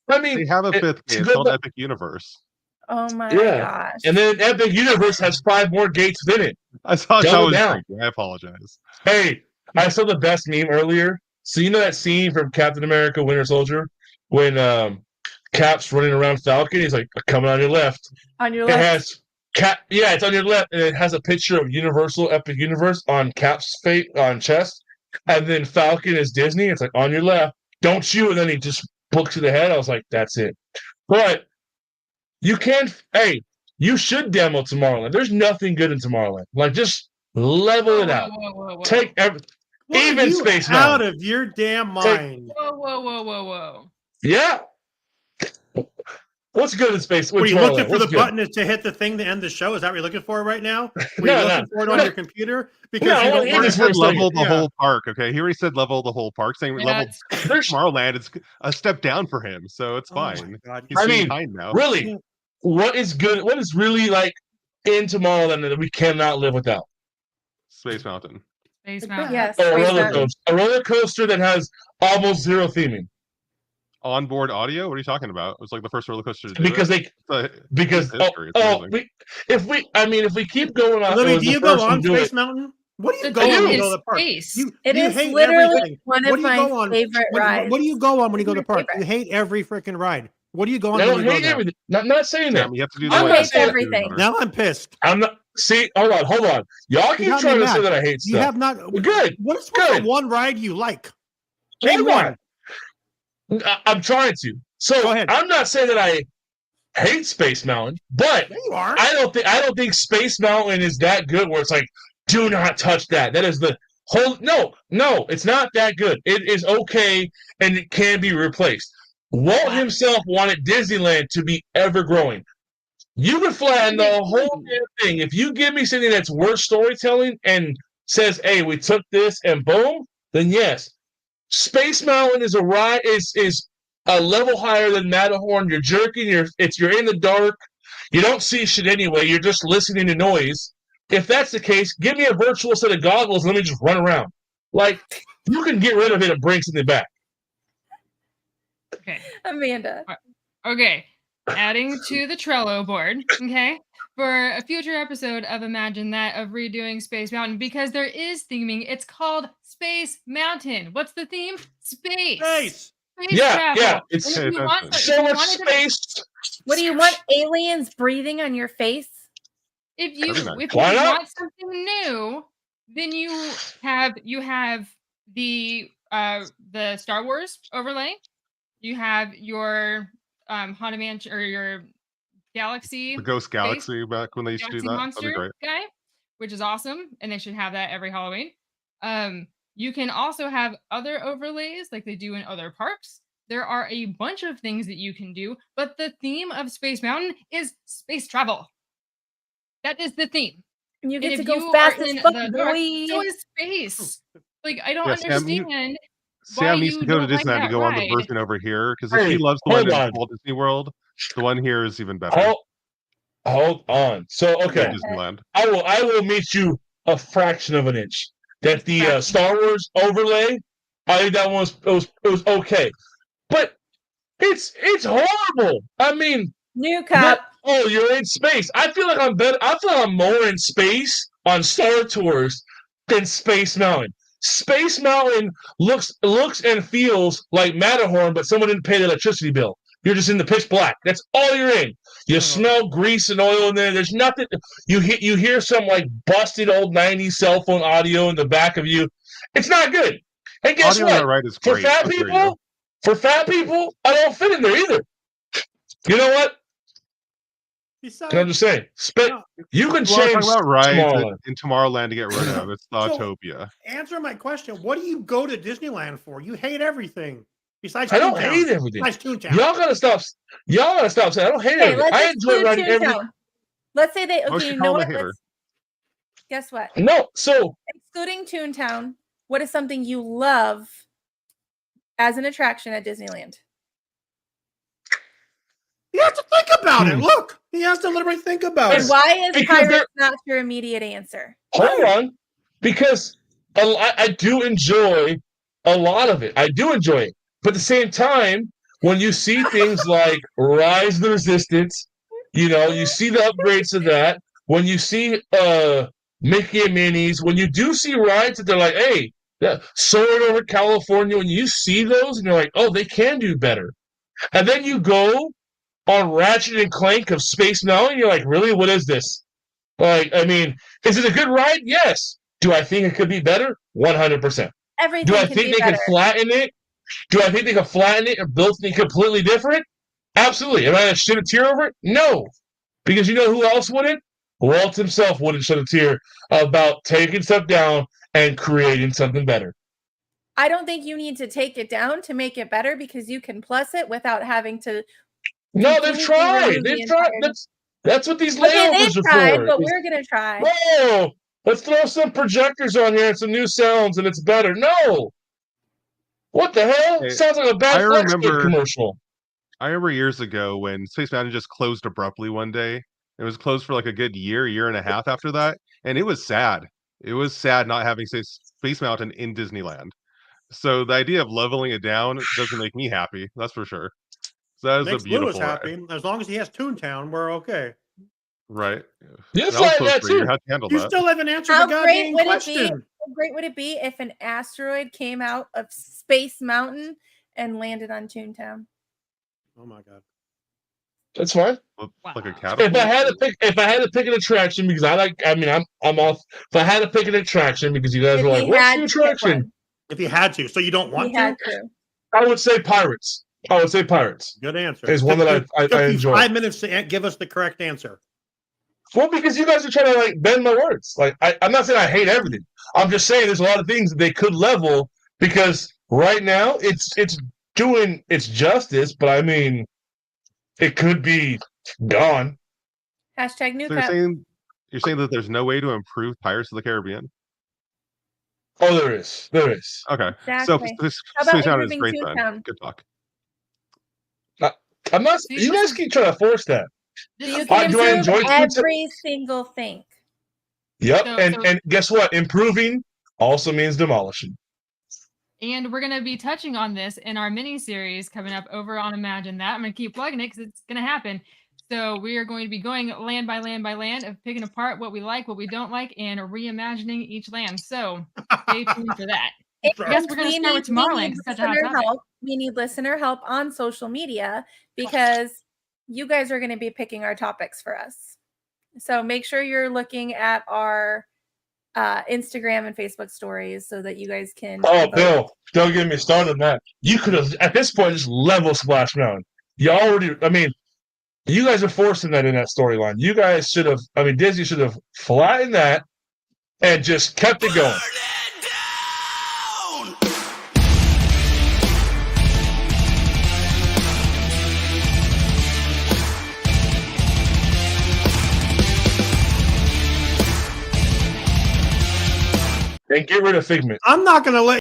I mean, They have a it- fifth it's gate. It's good, called but- Epic Universe. Oh my Yeah. gosh. and then Epic Universe has 5 more gates within it. I thought that Double was down. freaky. I apologize. Hey, I saw the best meme earlier. So you know that scene from Captain America: Winter Soldier when Cap's running around Falcon? He's like, "Coming on your left." On your It left. has Cap. Yeah, it's on your left, and it has a picture of Universal Epic Universe on Cap's face on chest, and then Falcon is Disney. It's like on your left. Don't shoot, and then he just books to the head. I was like, "That's it." But you can't. Hey, you should demo Tomorrowland. There's nothing good in Tomorrowland. Like, just level it out. Whoa. Take every. What, are Even you Space out Mountain. of your damn Take- mind. Whoa. Yeah. What's good in space? Were What's you Tomorrowland? looking for What's the good? button to hit the thing to end the show? Is that what you're looking for right now? Were No, you no, looking for it on no. your computer? Because No, you I don't want He It want is already for a said second. level the Yeah. whole park. Okay, he already said level the whole park. Saying Yeah, level it's- There's- Tomorrowland is a step down for him, so it's Oh my fine. God. He's I seeing mean, behind now. Really, what is good? What is really like in Tomorrowland that we cannot live without? Space Mountain. Space Mountain. Yes. A Space roller Mountain. coaster. A roller coaster that has almost zero theming Onboard audio? What are you talking about? It was like the first roller coaster to do because it. they because It's history. It's amazing. if we keep going on. Libby, it was do the you go first one on to do Space it. Mountain? What do you The go on when you thing go is to the park? space. It you is hate literally everything. one What of do you my go on? favorite rides. What do you go on when you go to It's the my park? You favorite. hate every freaking ride. What do you go on I when don't you go hate there? everything. Not saying that. Sam, you have to do I'm the not way saying everything. Now I'm pissed. I'm not. See, hold on. Y'all keep got me trying to mad. say that I hate You stuff. have not. Good. What's Good. the one ride you like? Hold Name one. on. I'm trying to. So Go ahead. I'm not saying that I hate Space Mountain, but There you are. I don't think Space Mountain is that good where it's like, do not touch that. That is the whole no, it's not that good. It is okay and it can be replaced. Walt himself wanted Disneyland to be ever growing. You could flatten the whole damn thing. If you give me something that's worth storytelling and says, hey, we took this and boom, then yes. Space Mountain is a ride is a level higher than Matterhorn. You're jerking, you're in the dark, you don't see shit anyway, you're just listening to noise. If that's the case, give me a virtual set of goggles and let me just run around. Like, you can get rid of it and bring something back. Okay. Amanda. Okay. Adding to the Trello board, okay, for a future episode of Imagine That of redoing Space Mountain because there is theming. It's called Space Mountain. What's the theme? Space. Space. Space Yeah, travel. yeah, it's And if you want so if you much wanted to- space. What do you want? Aliens breathing on your face? If you That'd be nice. if Why you not? want something new, then you have the Star Wars overlay. You have your Haunted Mansion or your Galaxy The Ghost Galaxy back when they used to do Galaxy that. Monster That'd be great. guy, which is awesome, and they should have that every Halloween. You can also have other overlays like they do in other parks. There are a bunch of things that you can do, but the theme of Space Mountain is space travel. That is the theme. And you And get to if go you fast are as in fuck, the dark, boy. so is space. Like I don't Yeah, Sam, you- understand. why Sam needs you to go to don't like Disneyland to that go on the ride. version over here because if Hey, he loves hold going to on. Walt Disney World, The one here is even better. Hold on. So than okay, Disneyland. I will meet you a fraction of an inch. That the Star Wars overlay, I think that one was okay, but it's horrible. I mean, New Cup. you're in space. I feel like I'm better. I feel like I'm more in space on Star Tours than Space Mountain. Space Mountain looks and feels like Matterhorn, but someone didn't pay the electricity bill. You're just in the pitch black. That's all you're in. You smell grease and oil in there. There's nothing. You hear some like busted old 90s cell phone audio in the back of you. It's not good. And guess Audio what? on the right is For great. fat I'll hear people, I don't fit in there either. You know what? Besides, I'm just saying. You can Well, I'm change talking about rides Tomorrowland. in Tomorrowland to get rid of. It's Autopia. answer my question. What do you go to Disneyland for? You hate everything. Besides I don't Toontown. hate everything. Besides Toontown. Y'all gotta stop saying I don't hate Okay, everything. let's I enjoy exclude riding everything. Toontown. Let's say they. Why would Okay, you you call know him a what? hater? Let's, guess what? No, so Excluding Toontown, what is something you love as an attraction at Disneyland? He has to think about it. Look, he has to literally think about And it. why is Because Pirates not your immediate answer? hold on, because I do enjoy a lot of it. I do enjoy it, but at the same time, when you see things like Rise of the Resistance, you see the upgrades to that. When you see Mickey and Minnie's, when you do see rides that they're like, hey, soaring over California, when you see those and you're like, oh, they can do better, and then you go on Ratchet and Clank of Space Mountain, you're like, really, what is this? Like, I mean, is it a good ride? Yes. Do I think it could be better? 100%. Everything Do I can think be they better. could flatten it? Do I think they could flatten it or build something completely different? Absolutely. Am I going to shed a tear over it? No. Because you know who else wouldn't? Walt himself wouldn't shed a tear about taking stuff down and creating something better. I don't think you need to take it down to make it better because you can plus it without having to. No, they've completely tried. remove They've the tried. entire- That's what these Okay, layovers they've are tried, for. but we're gonna try. No, let's throw some projectors on here and some new sounds, and it's better. No, what the hell? Hey, Sounds like a bad I Flex remember- commercial. I remember years ago when Space Mountain just closed abruptly one day. It was closed for like a good year and a half after that, and it was sad. It was sad not having Space Mountain in Disneyland. So the idea of leveling it down doesn't make me happy. That's for sure. So that is Makes a beautiful Lewis happy. ride, As long as he has Toontown, we're okay. right? Yes, That was like close that for a year. too. How to handle You that? still haven't answered How the great goddamn would it be? question. How great would it be if an asteroid came out of Space Mountain and landed on Toontown? Oh my god. That's fine. Like a Wow. catapult. If I had to pick an attraction because I'm off. If I had to pick an attraction because you guys If were he like, "What's had the to pick attraction?" one. If you had to, so you don't want He to? had to. I would say Pirates. Good answer. Is one that I Took you enjoy. 5 minutes to give us the correct answer. Well, because you guys are trying to like bend my words. Like I'm not saying I hate everything. I'm just saying there's a lot of things that they could level because right now it's doing its justice, but I mean it could be gone. Hashtag new So you're cup. saying that there's no way to improve Pirates of the Caribbean? Oh, there is. There is. Okay. Exactly. So How about Space Mountain is improving great then. Toontown? Good talk. I'm not. See, You this guys is- keep trying to force that. This You is can do I improve enjoy Toontown? every single thing. Yep. So- and guess what? Improving also means demolishing. And we're going to be touching on this in our mini series coming up over on Imagine That. I'm going to keep plugging it because it's going to happen. So we are going to be going land by land by land of picking apart what we like, what we don't like, and reimagining each land. So stay tuned for that. And Yes, we're gonna we start with need- we Tomorrowland, need 'cause it's such a hot listener topic. help. We need listener help on social media because you guys are going to be picking our topics for us. So make sure you're looking at our Instagram and Facebook stories so that you guys can. Oh, vote. Bill, don't get me started on that. You could have at this point just level Splash Mountain. You already. I mean, you guys are forcing that in that storyline. You guys should have. I mean, Disney should have flattened that and just kept it going. Burn it down! And get rid of Figment. I'm not going to let